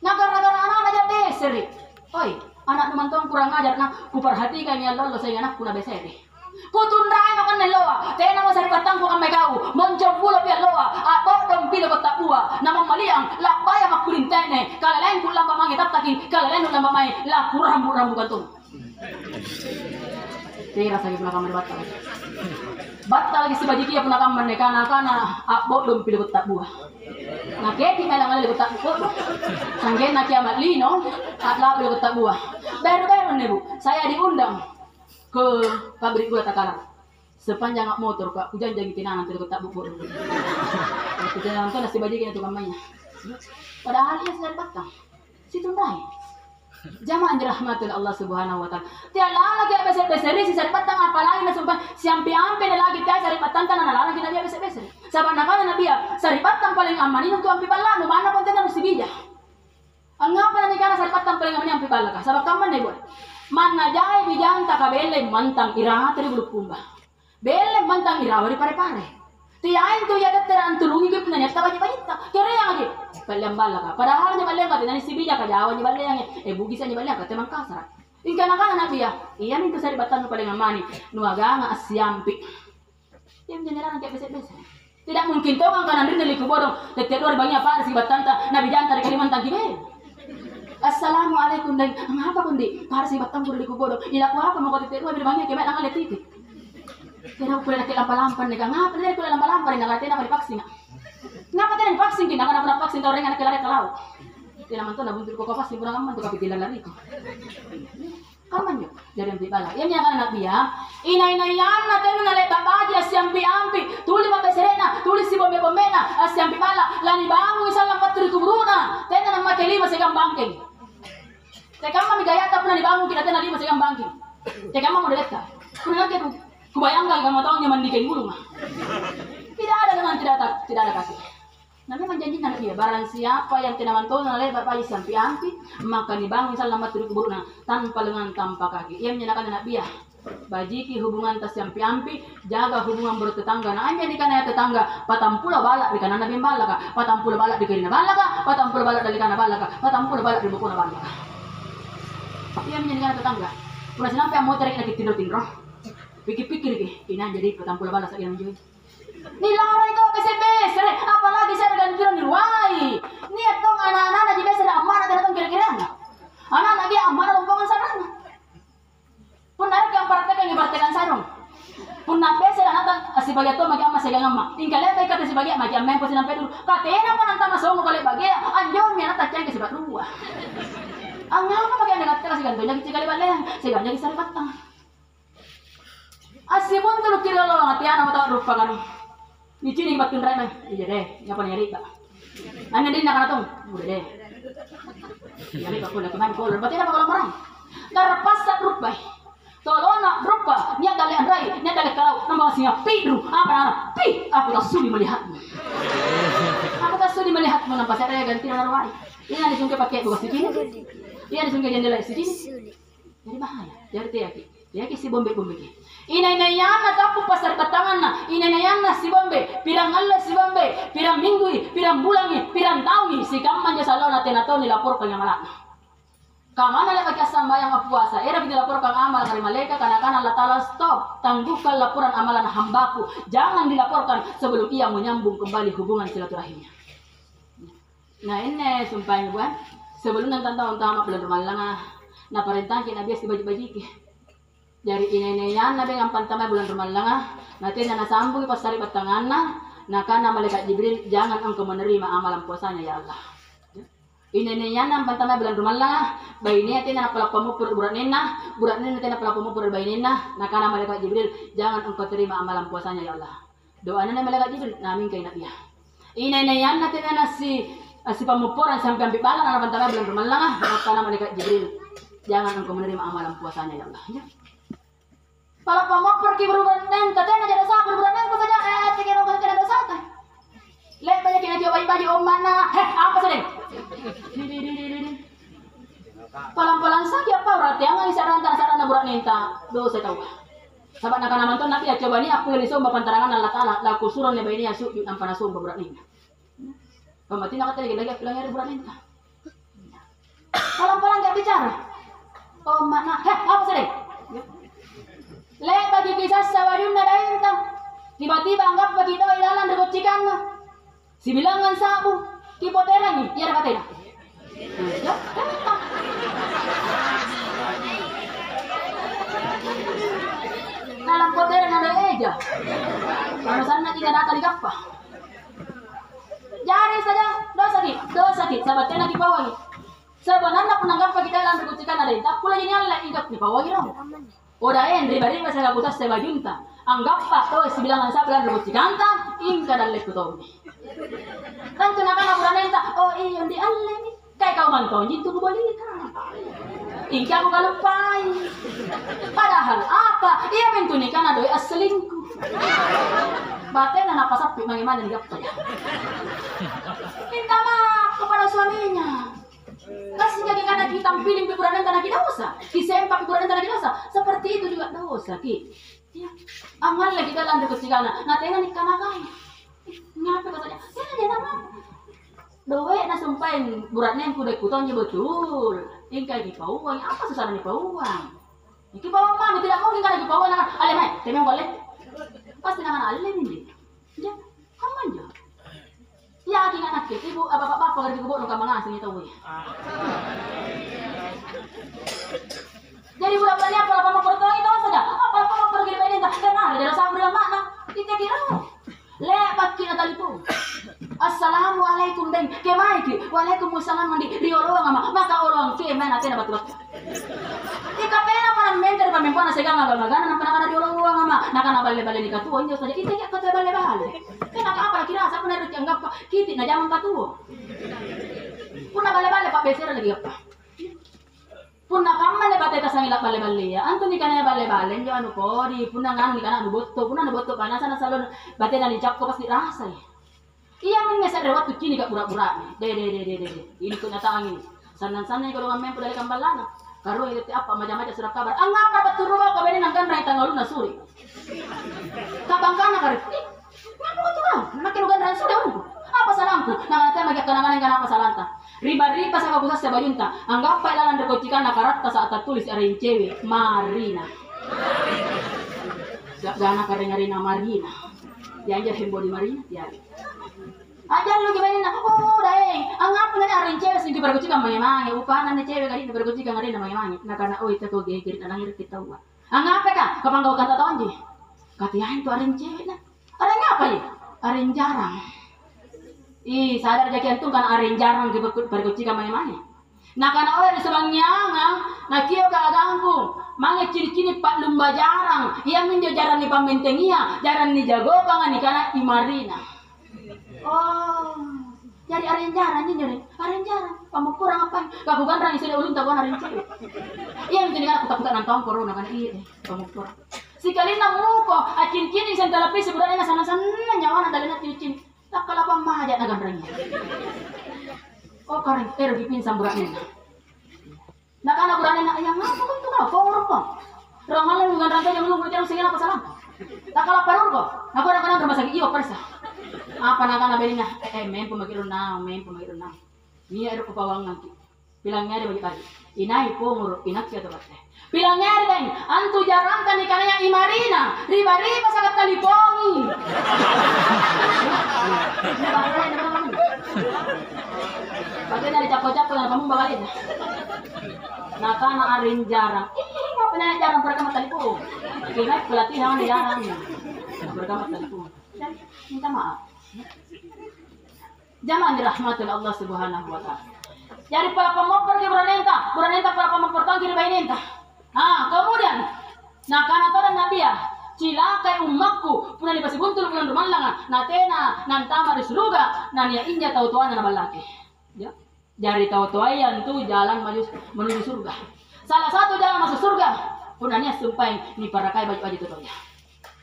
Nagar-nagar anak aja beseri. Oi, anak teman tuan kurang ajar nak kuperhatikan ya Allah saya anak kuna beseri. Kutundai makan neloa. Tena mo saribatan ko kamay kau. Monjong pulo pia loa. Abo dong pilo ko tapua. Namang maliang lakbaya makulintene. Kalalain ko lang pamangi taptakin. Kalalain ko lang pamay la kurambu-rambu kantung. Tira sa gibna kamay batal. Batal lagi si bajiki pun akan menekana kana abo dong pilo ko tapua. Naketi melang ala ko tapua. Sanggen na kiamat lino at la pilo ko tapua. Baru-baru nih Bu, saya diundang ke pabrik gula Takalar. Sepanjang motor kak hujan jadi tinangan tidak tak bubur. Kita nonton nasi bajikan itu kamanya. Padahal ia sedang batang. Situ naik. Jamaah dirahmati Allah Subhanahu Wa Taala. Tiada lagi besar-besar si sari batang apalagi nasumpah siampi-ampi lagi tiada sari batang tanah larang kita dia besar-besar. Sabar nakana nabi ya sari batang paling aman itu ampi balanu mana pun tidak mesti bija. Angapa ni kana sari batang paling aman ampi balaka. Sabab kaman ni buat. Mana jai bijang tak kabele mantang iraha teri bulu kumba. Bele mantang iraha di pare-pare. Tiain tu ya teran tulungi ke punya nyata banyak-banyak tak. Kira yang aja. Balem balaka. Padahal ni balem kata nani sibija ka Jawa ni balem bugisa ni balem kata Mangkasar. Ingka nakana nabi ya. Iya ni tu sari batan paling amani. Nuaga nga asyampi. Yang jenera nanti besar-besar. Tidak mungkin tu kan kanan diri kubodong. Tetet luar banyak apa si batan ta nabi jantar di Kalimantan kibel. Assalamualaikum dan ngapa kundi parsi batang kudu dikubodo ila ko apa mo ko tete bi bangi kemet nang titik kena ko nak lampa-lampan ni ngapa ni ko lampa-lampan ni ngate na vaksin ngapa tenen vaksin kina kana vaksin to rengan kelare kalau tena man to na buntur ko vaksin kurang man to kapitilan lari ko kaman yo jadi ampi bala yan nya kana nabi ya inay-inayan na tenen na le babaji asyampi-ampi tuli mabeserena tuli si bombe-bombena asyampi bala lani bangu isalang patri kuburuna tenen na makelima segang bangkeng. Teka mami gaya tak pernah dibangun kita tena lima segang bangking. Teka mama udah dekat. Pernah nanti kubayangkan kamu tahu nyaman dikai mulu mah. Tidak ada dengan tidak ada kasih. Nabi menjanjikan dia barang siapa yang tidak mantul nalai bapak sampai anti maka dibangun salam maturi kuburna tanpa lengan tanpa kaki. Ia menyatakan Nabi ya. Bajiki hubungan tas sampai ampi jaga hubungan bertetangga. Nah ini kan ya tetangga patampula balak di kanan Nabi balak, patampula balak di kiri balak, patampula balak dari kanan balak, patampula balak di buku balak. Ia menjadikan tetangga. Pernah sampai motor lagi tidur-tidur. Pikir-pikir ini jadi petampul balas lagi lanjut. Nilarai kau besar-besar, apalagi saya dengan kira niruai. Niat dong anak-anak jadi besar amanah datang kira-kira anak. Anak-anak dia amanah lombangan sarana. Pun narik yang praktekan sarung. Pun nape saya anak sebagai tu magi ama segang ama. Tinggal lepai kata sebagai magi ama yang pasti nampai dulu. Katena mana antama songo kali bagi anjom yang tak cengke sebab dua. Angapa pakai dengan kasih gantonya kita kali balik, saya gantonya kisah batang. Asymun tu lukir lo ngati anak mata rupa kan. Di sini batun rai iya deh, nyapa nyari tak. Anda dia nak tung, udah deh. Nyari tak boleh kemana kau, berarti apa kalau orang? Terpaksa rupa. Tolong nak rupa, niat dalian rai, niat dalian kalau nama singa pidru, apa anak pi, aku tak sudi melihatmu. Aku tak sudi melihatmu nampak saya ganti nama rai. Ini yang disungkai pakai bukan sini. Dia disungkai jendela sini. Jadi bahaya. Jadi tiaki si bombe. Inay-inayan na tapo pasar katangan na. Inay-inayan na si bombe. Pirang Allah si bombe. Pirang minggu, pirang bulan, pirang tahun. Si kaman niya sa law na tinato nilaporkan niya malak. Kamana lang magkasambayang puasa. Era dilaporkan amal kay maleka kana-kana Allah Ta'ala stop. Tangguhkan laporan amalan hambaku. Jangan dilaporkan sebelum ia menyambung kembali hubungan silaturahimnya. Nah ini sumpahnya bukan. Sebelum nang tahun tamat bulan Ramadhan na perintah kita bias dibagi-bagi. Dari ini-inian nabi yang pantamai bulan Ramadhan nanti na nasambung pas hari batangan na kana malaikat Jibril jangan engkau menerima amalan puasanya ya Allah. Ini-inian yang pantamai bulan Ramadhan bayi ini nanti na pelapamu per bulan nena nanti na pelapamu per bayi nena na kana malaikat Jibril jangan engkau terima amalan puasanya ya Allah. Doanya na malaikat Jibril namin kay nabiya. Ini-inian nanti na si Asli pemupuran sampai ambil balang anak bantara belum bermalang kata malaikat Jibril. Jangan engkau menerima amalan puasanya ya Allah. Ya. Kalau pemupur ki berubah nenta tena jadi dosa berubah nenta saja tikir orang kena dosa teh. Lek banyak kena coba baju om mana? Apa sih? Palang-palang sakit apa berarti yang ngisi sarana berat nenta dosa tahu. Sahabat nak nonton nanti ya coba ni aku yang disomba pantarangan Allah Taala laku suron ne bayi ni asu yuk nampak nasomba berat nenta. Pemati nak kata lagi pulang hari berat nenta. Palang-palang tak bicara. Oh mana? Apa sih? Lek bagi kisah sawayun na dahinta. Tiba-tiba anggap bagi doi dalam rekocikan na. Si bilangan sabu. Kipoteran ni. Iya katanya. Dalam poteran ada eja. Kalau sana tidak ada kali kappa. Jadi saja dosa sakit. Sahabatnya di bawah ni. Sebenarnya penanggap bagi dalam rekocikan ada. Tak pula ini Allah ingat di bawah ni. Oda riba sa kaputas sa bajunta. Anggap pa to si bilangan sa plan robot siganta ingka dalle kuto. Tanto na kana buranenta oh iyo di alle ni. Kay kau manton jintu ko balita. Ingka ko galupay. Padahal apa? Iya bentu ni kana doi aslingku. Bate na napasapi mangiman ni gapto. Minta maaf kepada suaminya. Kasih jadi karena ditampilin kekurangan tanah kita dosa, disempak kekurangan tanah kita dosa. Seperti itu juga dosa ki. Ya, amal lagi dalam dekat sigana. Nah tengah nikah nakai. Ngapa katanya? Saya jangan apa. Doe na sumpahin buratnya yang kuda kutonnya betul. Ingkai di pauang, apa susah di pauang? Iki pauang mami tidak mungkin karena di pauang nangan. Alem hai, temeng boleh. Pasti nangan alem ini. Ya, aman ya. Ya, aking anak kita, ibu, bapak-bapak, pagari kubuk, nung kamangasin ito, uy. Jadi budak-budaknya, apa mempertua itu saja. Apa mempergi dari ini, kenal, dari sabar yang mana? Kita kira, lepak kita tadi pun. Assalamualaikum, deng, kemaiki, waalaikumsalam, mandi, rioloang, maka orang, kemana, tena batu-batu. Ika pena pa mentor pa mempuana seganga gamagana na panakana di ulang nakana bale-bale ni katuo inyo saja kita ya kata bale-bale kenapa apa kira sa puna ruti anggap kiti na jaman katuo puna bale-bale pa besera lagi apa puna kamma le bateta sangila bale-bale ya anto ni kana bale-bale inyo anu ko di puna nganu ni kana anu botto panasa na salon batena ni jakko pasti rasa ya iya men sa rewat tu kini ka pura-pura de ini ko nataang ini sanan-sanan ko ngamen pudali kambalana karo itu apa macam-macam surat kabar. Angapa betul rupa kabeh nang kan rai tanggal luna suri. Kabangkana kare. Ngapa betul? Makin ugan ran sudah ungu. Apa salahku? Nang ate magi kanangan yang apa salanta. Riba-riba sa kabusas sa bayunta. Anggap pa ilalan rekotikan nakaratta saat tertulis aring cewek Marina. Gana karena Marina. Yang hembo di Marina tiari. Ajar lu gimana nak? Oh, daeng. Anggap na aring cewek sing berkuci ka mangi-mangi. Upanan na cewek kali berkuci ka ngari na mangi-mangi. Nakana oi ta ko geger na langir kita wa. Anggap ka kapanggaw kata taon di. Katiyahin to aring cewek na. Aring apa ya? Aring jarang. Ih, sadar jaki antung kan aring jarang berkuci ka mangi-mangi. Nakana oi subangnya na kiyo ka agangku. Mange ciri-ciri pak lumba jarang. Iya minjo jarang ni pamentengia, jarang ni jago pangan ni kana Imarina. Oh, jadi arenjaran ini jadi arenjaran. Kamu kurang apa? Kamu kan orang istri ulun tahu hari ini. Iya mungkin kan aku takut nonton corona kan iya. Kamu kurang. Sekali namu kok acin cini sental lapis sebenarnya sana nyawa nak dalam cin. Tak kalapa mahajat nagan rangnya. Oh kareng di pinsam beratnya. Nak anak beratnya nak yang apa tuh kau? Kau orang kok. Rangalan dengan rantai yang lu berjalan segala apa salah? Tak kalapa perur kok. Aku ada rumah sakit iyo persa. Apa nakana belinya men pemagiro na ni ero ko pawang nanti bilangnya dia bagi inai po ngurut inak siya to kate bilangnya dia antu jarang kan ikannya Imarina riba sa katalipongi pati na dicap-cap na kamu bagalin nakana arin jarang apa na jarang perkama talipong inai pelatih naman jarang perkama talipong minta maaf. Jangan dirahmati Allah Subhanahu wa taala. Jadi para pemopor ke buranenta para pemopor tangki di bainenta. Kemudian nakana toran nabi ya, cilakai umakku puna dipasi buntul bulan rumalangan, natena nantama di surga, nania inja tau tuana na balaki. Ya. Dari tahu-tahuan tuh jalan menuju surga. Salah satu jalan masuk surga. Punanya sumpah ni para kai baju-baju tu ya.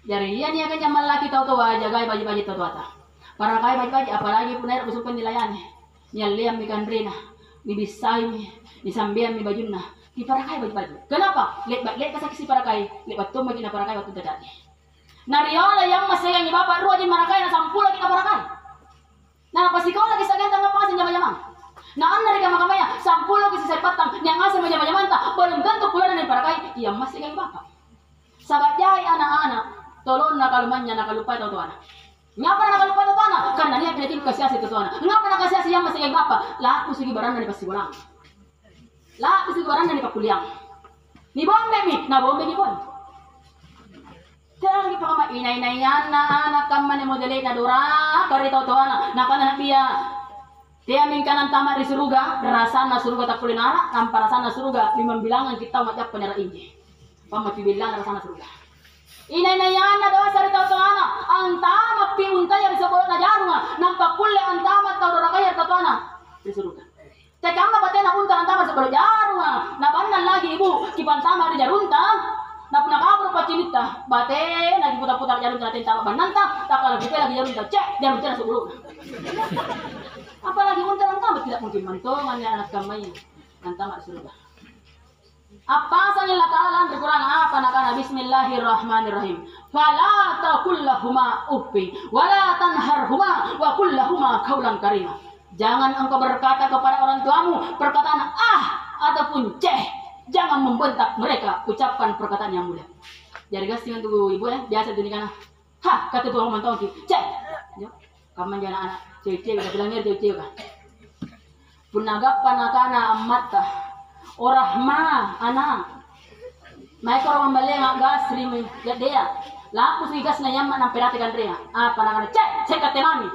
Dari iya ni akan zaman laki tahu-tahu aja gay baju-baju tu ata. Para kai baju-baju apalagi punai bersumpah nilayani. Nyaliam mi kandrina, mi bisai mi, disambian mi bajunna. Di para kai baju-baju. Kenapa? Lek kasih para kai, lek batu magina para kai waktu terjadi. Nariola yang masih yang bapak ruah di marakai na sampula kita para kai. Nah, pasti kau lagi sakit tengah pasin jama-jama. Nah, anda reka makamaya, sampulo kasi sa patang, yang ngasih jama-jama ta, belum tentu pulang dari parakai, iya masih kayak bapak. Sabat jai anak-anak, tolong nakalumanya nakalupa itu tuana. Ngapa nakalupa itu tuana? Karena dia pinatin kasih itu tuana. Ngapa nakasih yang masih kayak bapak? Lah, aku segi barang dari pasti pulang. Lah, aku segi barang dari pakuliang. Ni bombe mi, na bombe ni bon. Jangan kita kama inay-inayan na anak kaman ni modele na dura, karito tuana, nakana biya. Dia mingkanan tamar di surga, rasana surga tak kulinara, nampar rasana surga, 5 bilangan kita macam penyara inji. Pamati bilang rasana surga. Inay-inayan na doa sa rito tuana, ang tama piuntay ari sa bolot na jarunga, nampak kulle ang tama tau dora kaya tuana di surga. Teka nga pati na unta ang tama sa bolot jarunga, nabanan lagi ibu, kipantama di jarunta. Na nakabro pa cinita, bate lagi putar-putar jarum natin tama bananta, takala kita lagi jarum jarum sa ulo. Apalagi unta lang tama tidak mungkin mantongan ya anak kamay ng tama di surga. Apa sa nila taala berkurang apa nakana bismillahirrahmanirrahim. Fala taqul lahuma uffi wala tanharhuma wa qul lahuma qawlan karima. Jangan engkau berkata kepada orang tuamu perkataan ataupun ceh. Jangan membentak mereka, ucapkan perkataan yang mulia. Jadi guys, dengan tuh ibu ya, biasa tuh nikah. Kata tuh orang mantau ki, cek. Kamu jangan anak cewek-cewek, udah bilangnya cewek-cewek kan. Punagap panakana amata, orahma anak. Mereka orang membeli gas rimi, dia. Laku sih gas nayam mana perhatikan dia. Panakana cek kata mami.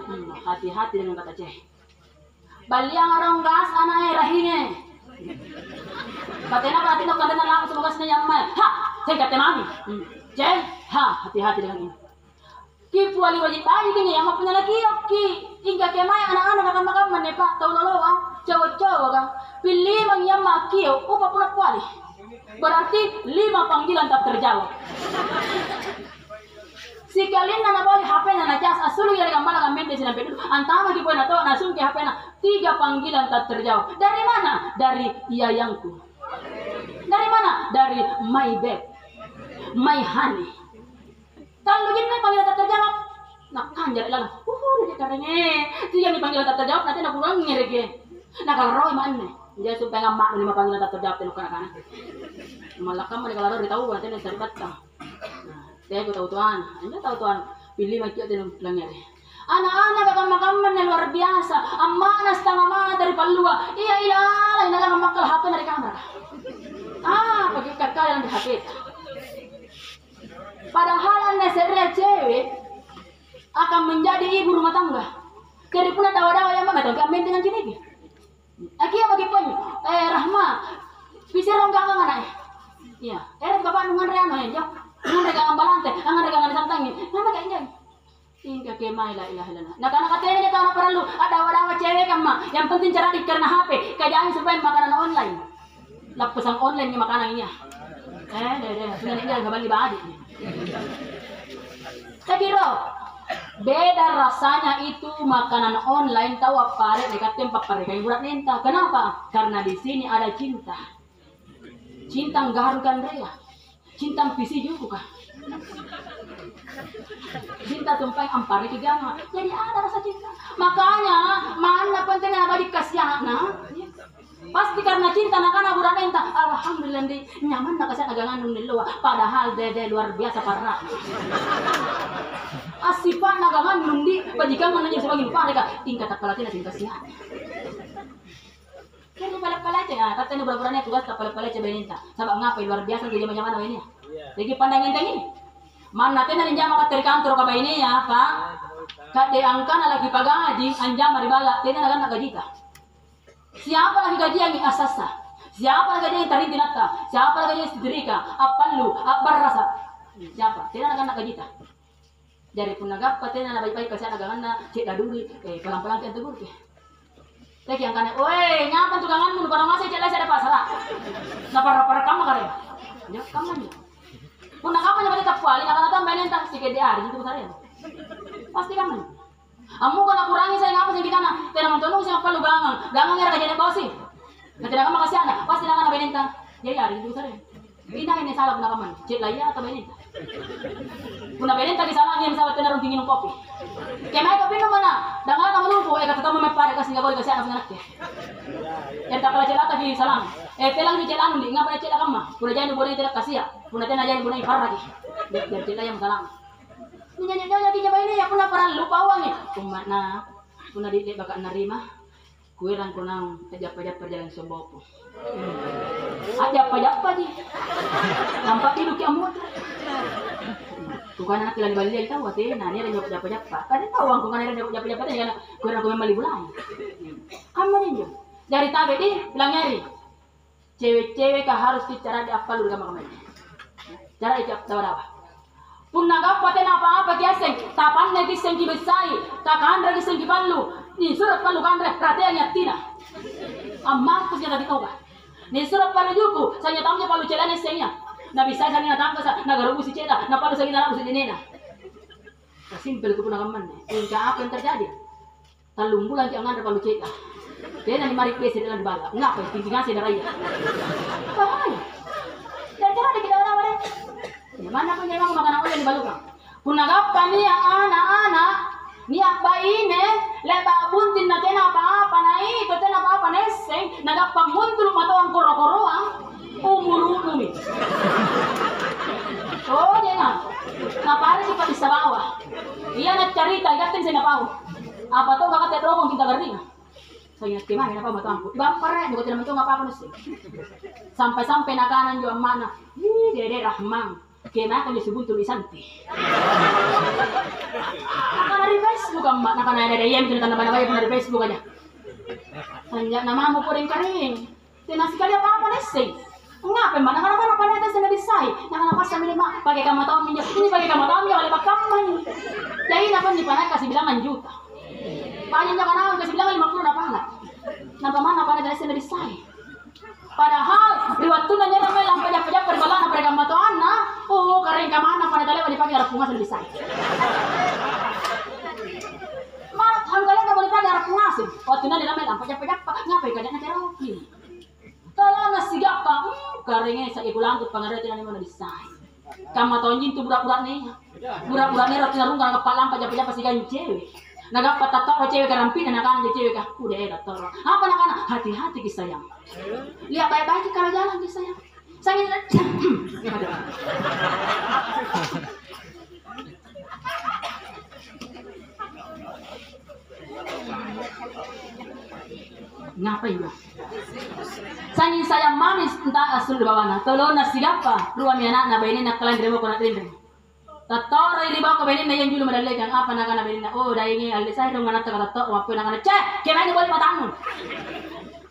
Hati-hati dengan kata cek. Baliang orang gas anaknya rahine. Katanya berarti nak kandang lang semoga senang mai. Saya kata mami. Jeng, hati-hati dengan ini. Ki puali wajib tadi kini yang punya lagi oki. Hingga kemai anak-anak akan makan menepak tahu loloa, cowok-cowok kan. Pilih yang makio, upa pula puali. Berarti 5 panggilan tak terjawab. Si kalian nana bali HP nana cas asulu ya gambar gambar di sini pedu. Antama di poin atau nasung ke HP na 3 panggilan tak terjawab. Dari mana? Dari yayangku. Dari mana? Dari my babe, my honey. Kalau gini panggilan tak terjawab, nak kanjar lang. Dia karena dia ni panggilan tak terjawab nanti nak pulang ngerege. Nah kalau roy mana? Dia supaya ngamak 5 panggilan tak terjawab tenu kana. Malakam mereka kalau ditahu nanti nak cari batang. Saya tahu tuan, anda tahu tuan, pilih macam itu pelangnya. Anak-anak kaman-kaman yang luar biasa, amma nas tangama dari palua, iya lain dalam makal HP dari kamera. Pakai kakak yang di HP. Padahal anda seria cewek akan menjadi ibu rumah tangga. Jadi pun dawa-dawa yang mana tahu kami dengan sini. Aki yang bagi pun, Rahma, bisa ronggang anak. Iya, bapak nungan reano ya. Mereka ngambalante, mereka nggak disantangin. Nama kayak gini. Hingga kemai la ilaha illallah. Nah karena katanya dia tahu perlu ada wadah cewek kan mah. Yang penting cara karena HP. Kajaan supaya makanan online. Lah pesan online nih makanan ini. Sudah ini agak balik balik. Saya kira beda rasanya itu makanan online tahu apa dekat tempat mereka yang buat nenta. Kenapa? Karena di sini ada cinta. Cinta menggarukan dia. Cinta visi juga. Cinta sampai ampari ke gama. Jadi ada rasa cinta. Makanya mana pentingnya abadi kasih anak. Pasti karena cinta nak buran entah. Alhamdulillah di nyaman nak kasih agangan di luar. Padahal dede luar biasa parah. Asipan agangan nundi. Bajikan menanya sebagai mereka tingkat apalatina cinta sihat. Kan pala-pala aja, katanya bulan-bulannya tugas tak pala-pala aja beninta. Sabak ngapain luar biasa jadi macam mana ini? Jadi pandangin ini. Mana tena ninjama kat dari kantor ka ini ya, Pak. Kat diangkan lagi pagaji, anjama ribala, tena nagan nagajita. Siapa lagi gaji yang asasa? Siapa lagi gaji yang tarin tinata? Siapa lagi gaji yang sedirika? Apalu, abarrasa. Siapa? Tena nagan nagajita. Dari pun nagap tena na baik-baik kasi nagangan na cek daduri, pelan-pelan kan tegur ke. Lagi yang kane, oi, ngapa tukanganmu nu parang masih celai ada pasara. Na para kamu kare. Ya kamu ni. Puna kamu nya balik kapal, ngapa tambah nentang sikit di hari itu besar ya. Pasti kamu. Amu kana kurangi saya ngapa sing dikana. Tena montong sing palu gangang. Gangang era kajene bosi. Na tidak kamu kasih anak, pasti nangana benentang. Ya hari itu besar ya. Ina ini salah puna kaman. Cek laya atau benentang. Puna benentang salah ngi misal tena runting minum kopi. Kemai kopi no mana? Dangan kamu lupa kata kamu mepare kasih enggak boleh kasih anak anak ya. Yang tak kalah celaka di salam. Telang di celan di ngapa celaka kamu? Puna jangan boleh tidak kasih ya. Puna tena jangan boleh far lagi. Dia celaka yang salam. Nyanyi lagi coba ini ya puna para lupa uang ya. Kumana puna di bakal nerima. Kuirang kunang ajap-ajap perjalanan sombopo. Ajap-ajap di. Nampak hidup ki amut. Bukan anak kilan balik dia tahu ate nah ni ada nyok ajap-ajap. Kan tahu ang kungan ada ajap-ajap tadi kan kuirang ku memali bulan. Kamu ni jo. Dari tabe di bilang nyari. Cewek-cewek kah harus bicara di apa lu kamar kamar. Cara ijab tawa. Pun nagap paten apa-apa kiaseng. Tapan lagi sengki besai. Takan lagi sengki palu. Ni surat palu kandre prateanya tina. Amma kusnya tadi kau kan. Ni surat palu juku. Saya tahunya palu celana sengnya. Na bisa sa na tangka sa nagarubu si ceda. Na palu sa ginalabu si dinena. Simple ko puna kaman. Ingka apa yang terjadi? Talung bulan ki angan palu ceda. Dia na ni mari pesi dalam bala. Ngapa tinggal si daraya. Bahaya. Dan cara kita orang-orang. Mana pun memang makanan ulah di balukang. Punagapa niya anak-anak niya baine leba buntin na tena apa-apa na ito tena apa-apa na eseng nagapamuntul matawang koro-koroang umululumi. Oh niya nga. Napari si pati sa bawah. Iya nagcarita igatin sa napaw. Apa to kakatetrokong kita garing. So ingat kemana na pa matawang ko. Ibang pare buko tinaman to ngapa-apa nasi. Sampai-sampai nakanan jo ang mana. Dede rahmang. Kena kami sebut tulisanti. Akan ada Facebook mak, nak ada yang cerita nama nama pun ada Facebook aja. Hanya nama mu pun kering. Tenang sekali apa nasi. Ngapa mak? Nak apa nasi sudah disai. Nak apa sambil mak pakai kamu tahu minyak. Ini pakai kamu tahu minyak oleh pakai. Jadi apa ni pakai kasih bilangan juta. Panjang jangan kasih bilangan 50 apa nak? Nampak mana pakai nasi sudah disai. Padahal di waktu nanya nama lampa jap perbalan apa kamu tahu anak. Oh, kering ke mana pada tali dipakai arah pungas lebih say. Mat, kalian nggak boleh pakai arah pungas. Waktu nanti namanya lampa jap ngapain kalian acara oke. Kalau nasi gapa, keringnya saya pulang tuh pengaruh itu nanti mana disay. Kamu tahu itu budak-budak nih roti narung kalau kepala lampa jap pasti kan cewek. Nagapa tato cewek karampin anak anak cewek kah udah tato. Apa anak-anak hati-hati kisayang. Lihat baik-baik kalau jalan kisayang. Saya ngapain ba? Saya mamis entah asal di bawah na. Tolong nasi gapa. Ruang anak na bayi nak kelan demo ko na tin. Tato ray di bawah ko bayi na yang julu madali kang apa na kana bayi na. Oh dai ngi alde saya rumah na tato wapo na kana cek. Kemana boleh matamu.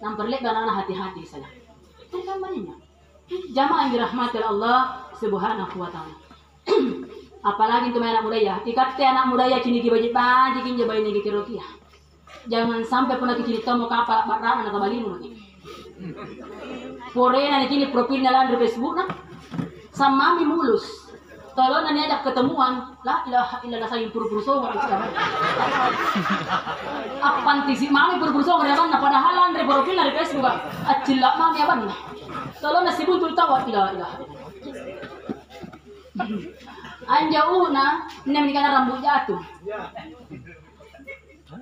Namperlek na hati-hati saya. Kan banyak. Jamaah yang dirahmati Allah Subhanahu wa taala. Apalagi untuk anak muda ya. Ikat anak muda ya kini kibaji banji kinja bayi ni kirokia. Jangan sampai pernah kini tomo kapal barang atau balimu lagi. Porena ni kini profilnya lah di Facebook nah. Sama mi mulus. Kalau nani ajak ketemuan, la ilaha illallah sayang puru-puru songo itu kan. Apaan tisi mami puru-puru songo ya kan? Padahal andre profil di Facebook kan. Acilak mami apa nih? Kalau nasi buntul tawa tidak. Anjauna nem dikana rambut jatuh.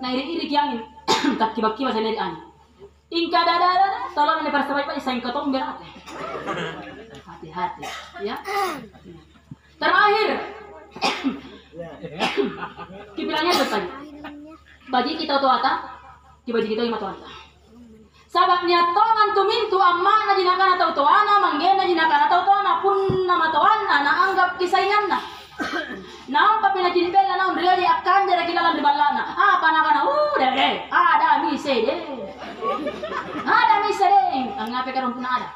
Nah iri kiangin tak kibaki masa nari ani. Ingka dada tolong ini persahabat pak sayang ketong berat. Hati-hati ya. Terakhir kipilannya tadi. Bagi kita tu ata, kibaji kita lima tu ata. Sababnya tongan tumintu amma na jinakana tau toana manggena jinakana tau toana pun nama toana na anggap kisaingan na. Nampak pina jinbela na undria di akan jara kilalan di balana. Apa nakana deh. Ada mise deh. Angape karon pun ada.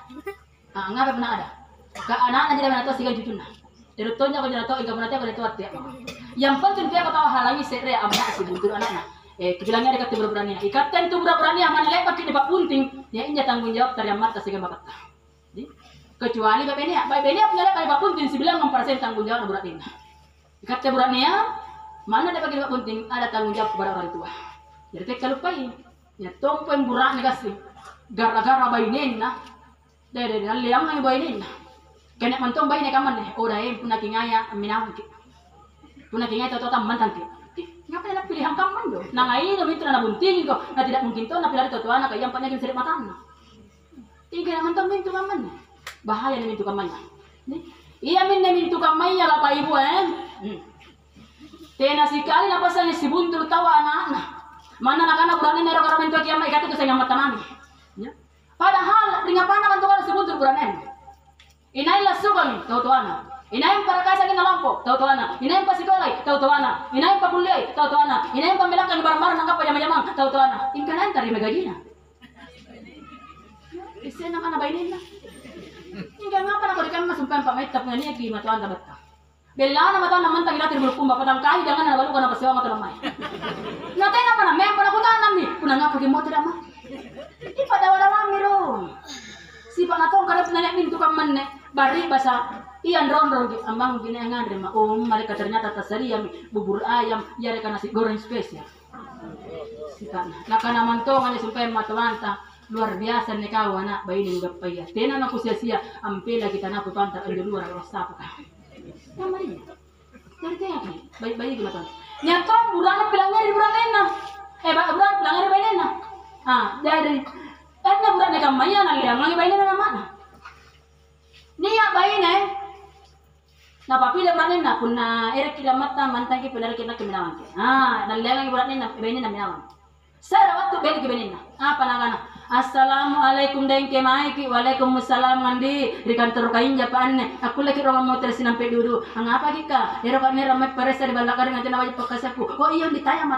Angape pun ada. Ka anak na jira na to sigal jutuna. Erutonya ko jira to iga pun ate ko dito ate. Yang penting dia ko tahu halangi sere amma si buntur anak na. Kebilangnya dekat tu berani. Ikatan tu berani aman lepak di bak punting. Ya inya tanggung jawab dari mata sehingga bakat. Kecuali babenia punya lepak di bak punting sebilang mempersen tanggung jawab berani. Ikatan berani ya mana dapat di bak punting ada tanggung jawab kepada orang tua. Jadi kita lupain. Ya tong pun berani kasih. Gara-gara bainin na. Dari liang nang bainin na. Kena mantong bayin kaman deh. Udah puna kingaya minang. Puna kingaya toto mantan ki. Ngapain nak pilihan kaman do? Nang ai do itu na bunting ko. Na tidak mungkin to na pilih toto anak yang panjang sering matan. Tinggal mantong mintu kaman. Bahaya ni mintu kaman. Iya min mintu kaman ya Bapak Ibu Tena sekali na pasang si buntul tawa anak-anak. Mana nak berani nero karo mintu kiamai kata tu saya mata mami. Padahal dengan panah kan si buntul berani. Inay lasugan tau anak. Inay para kasa kina lampo tau anak. Inay pasikolay tau anak. Inay pakuliay tau anak. Inay pamilakang barang-barang nang kapayamang tau anak. Ingkanan tari magagina. Isen nang kana bainin na. Ingkan ngapa na ko dikan masumpan pamaitap nga niya ki matuan ta batta. Bella na matuan naman tagi natin bulkumba patang kahi jangan na balu kana pasiwa matu lamay. Natay na pa na men para kunan mi. Kuna nga pagi mo tira ma. Di pada ron. Si panatong karep na mintu kaman ne bari basa iyan ron ambang ginangan rema mereka ternyata tasari yang bubur ayam yare kana nasi goreng spesial. Sikan nakana mantongan ni sumpay matawanta luar biasa ni kau anak bayi ni gapaya. Tena na sia-sia ampela kita na kutantar ando luar rasa pa. Namanya. Dari kaya kan bayi gimana? Nyata burana bilangnya di burana. Buran bilangnya di bayi na. Jadi karena budak ni kamaya na liang lagi bayi na mana? Niya bayi na napapila budak na kuna era kila mata mantang ki pilar kita keminawan. Na liang lagi budak na bayi na minawan. Sara waktu bayi ki bayi na. Apa nangana? Assalamualaikum dengke maiki waalaikumsalam ngandi di kantor kain Japan aku lagi orang motor sinampe dulu apa kika ero kan ramai paresa di balakar ngati na wajib pakasaku oh iya ditayam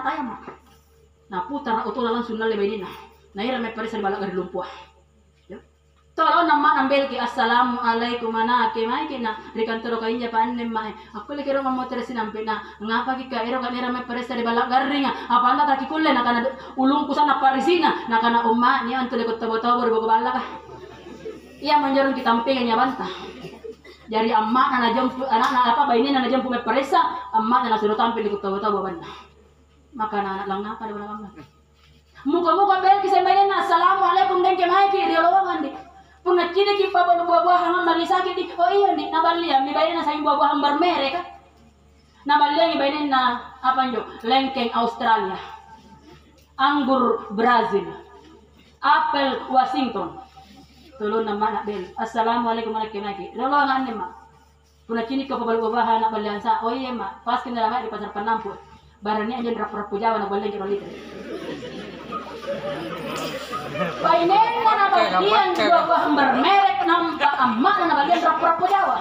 nah putar auto langsung nale bayi na ramai paresa di balakar lumpuh tolong nama ambil ki assalamualaikum anake maiki na di kantor kain Japan mai aku lagi orang motor sinampe na ngapa kika ero kan ramai paresa di balakar ringa apa anda taki kulle na kana ulung kusana parisina na kana umma ni antu lekot tabo-tabo di bawah balak iya manjarung kitampingannya bantah dari amma na jempu anak na apa bayi na jempu me paresa amma na suruh tampil lekot tabo-tabo bantah maka anak lang ngapa di bawah muka-muka bel kisah bayi na assalamualaikum dengke maiki dia lowongan di punat kini kipa buah-buahan malisaki di oh iya nih nabalia mi bayi na sayang buah-buahan bermerek kan nabalia mi bayi na apa njo lengkeng Australia anggur Brazil apel Washington tulun nama nak bel assalamualaikum warahmatullahi wabarakatuh lolongan ni mak punat kini kipa buah-buahan nak balian sa oh iya mak pas kena ramai di pasar Penampu barangnya aja rap-rap Jawa nak balian kilo liter bainen na bagian buah-buahan bermerek nampak emak na bagian rap-rap Jawa.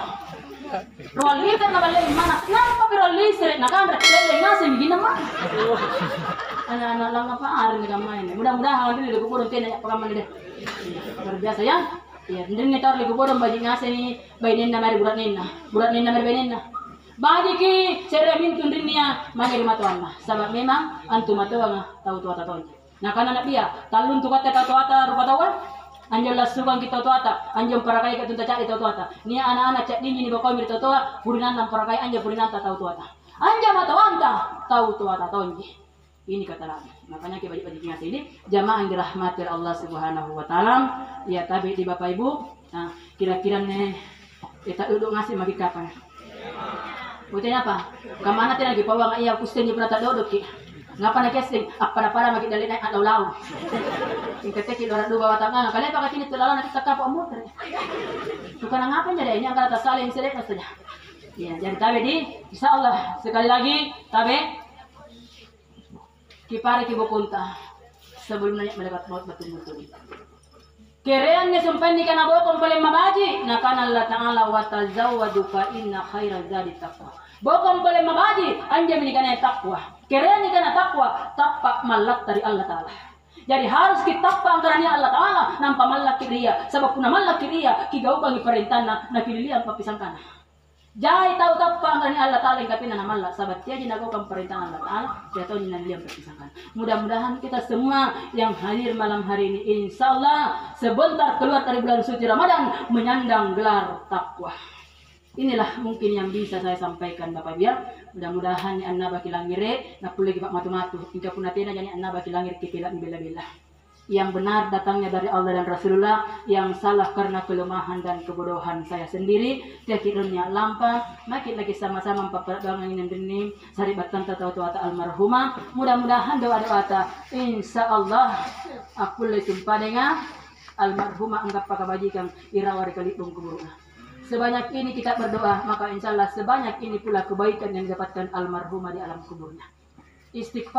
Roliter na bagian mana? Nampak roliter na kan lele ngasih begini mah. Anak-anak lang apa hari ni kamay ni. Mudah-mudahan hindi liguburo tena pagaman deh. Luar biasa ya. Ya, hindi ngitar liguburo bagi ngasih ni bainen na mari burat nina mari bainen na. Bagi ki seremin tundin niya mangir matuan na. Sabab memang antu matuan tahu tua tahu. Nah karena nak dia talun tu kata tatuata rupa tawan anjol lasukan kita tatuata anjol parakai kita cak itu tatuata ni anak-anak cak dini ni bakal mir tatuata purinan dan parakai anjol purinan tahu tatuata anjol matawanta tahu tatuata tonji ini kata lagi makanya kita bagi ngasih ini jamaah yang dirahmati Allah Subhanahu wa taala ya tabi di Bapak Ibu nah kira-kira nih kita duduk ngasih magi kapan Buatnya apa? Kamana teh lagi pawang iya kusten di prata dodok ki. Ngapa na casting? Apa-apa magi dali na law-law. Ingkete ki lora dua tangan. Kalian pakai ini tulala na kita kapo motor. Bukan ngapa jadi ini angkat atas saling selek saja. Ya, jadi tabe di insyaallah sekali lagi tabe kipare ki bokunta sebelum nanya mendapat maut betul-betul. Kerean ne sumpen ni kana bokong paling mabaji na kana Allah Ta'ala wa tazawwadu fa inna khairaz zadi taqwa. Bokong paling mabaji anja ni kana takwa. Kerean ni kana takwa tapak malak dari Allah Ta'ala. Jadi harus kita tapak antara ni Allah Ta'ala nampa malak kiria sebab kuna malak kiria kigau bang perintah na pilih ang papisang kana. Jai tahu tapang dari Allah Ta'ala yang kapina nama Allah. Sahabat dia jinagokan perintah Allah Ta'ala. Dia tahu jinan dia berpisahkan. Mudah-mudahan kita semua yang hadir malam hari ini, insya Allah sebentar keluar dari bulan suci Ramadan menyandang gelar takwa. Inilah mungkin yang bisa saya sampaikan Bapak biar. Mudah-mudahan ni anna baki langire na pulih pak matu-matu. Hingga pun natina jadi anna baki langir kipila bila-bila. Yang benar datangnya dari Allah dan Rasulullah, yang salah karena kelemahan dan kebodohan saya sendiri. Tiakirnya lampah, makin lagi sama-sama memperbangun ini sari batan tahu ta almarhumah. Mudah-mudahan doa-doa ta insya Allah aku le sumpah dengan almarhumah anggap pakabajikan irawari kalipung kuburuna. Sebanyak ini kita berdoa, maka insya Allah sebanyak ini pula kebaikan yang didapatkan almarhumah di alam kuburnya. Istighfar.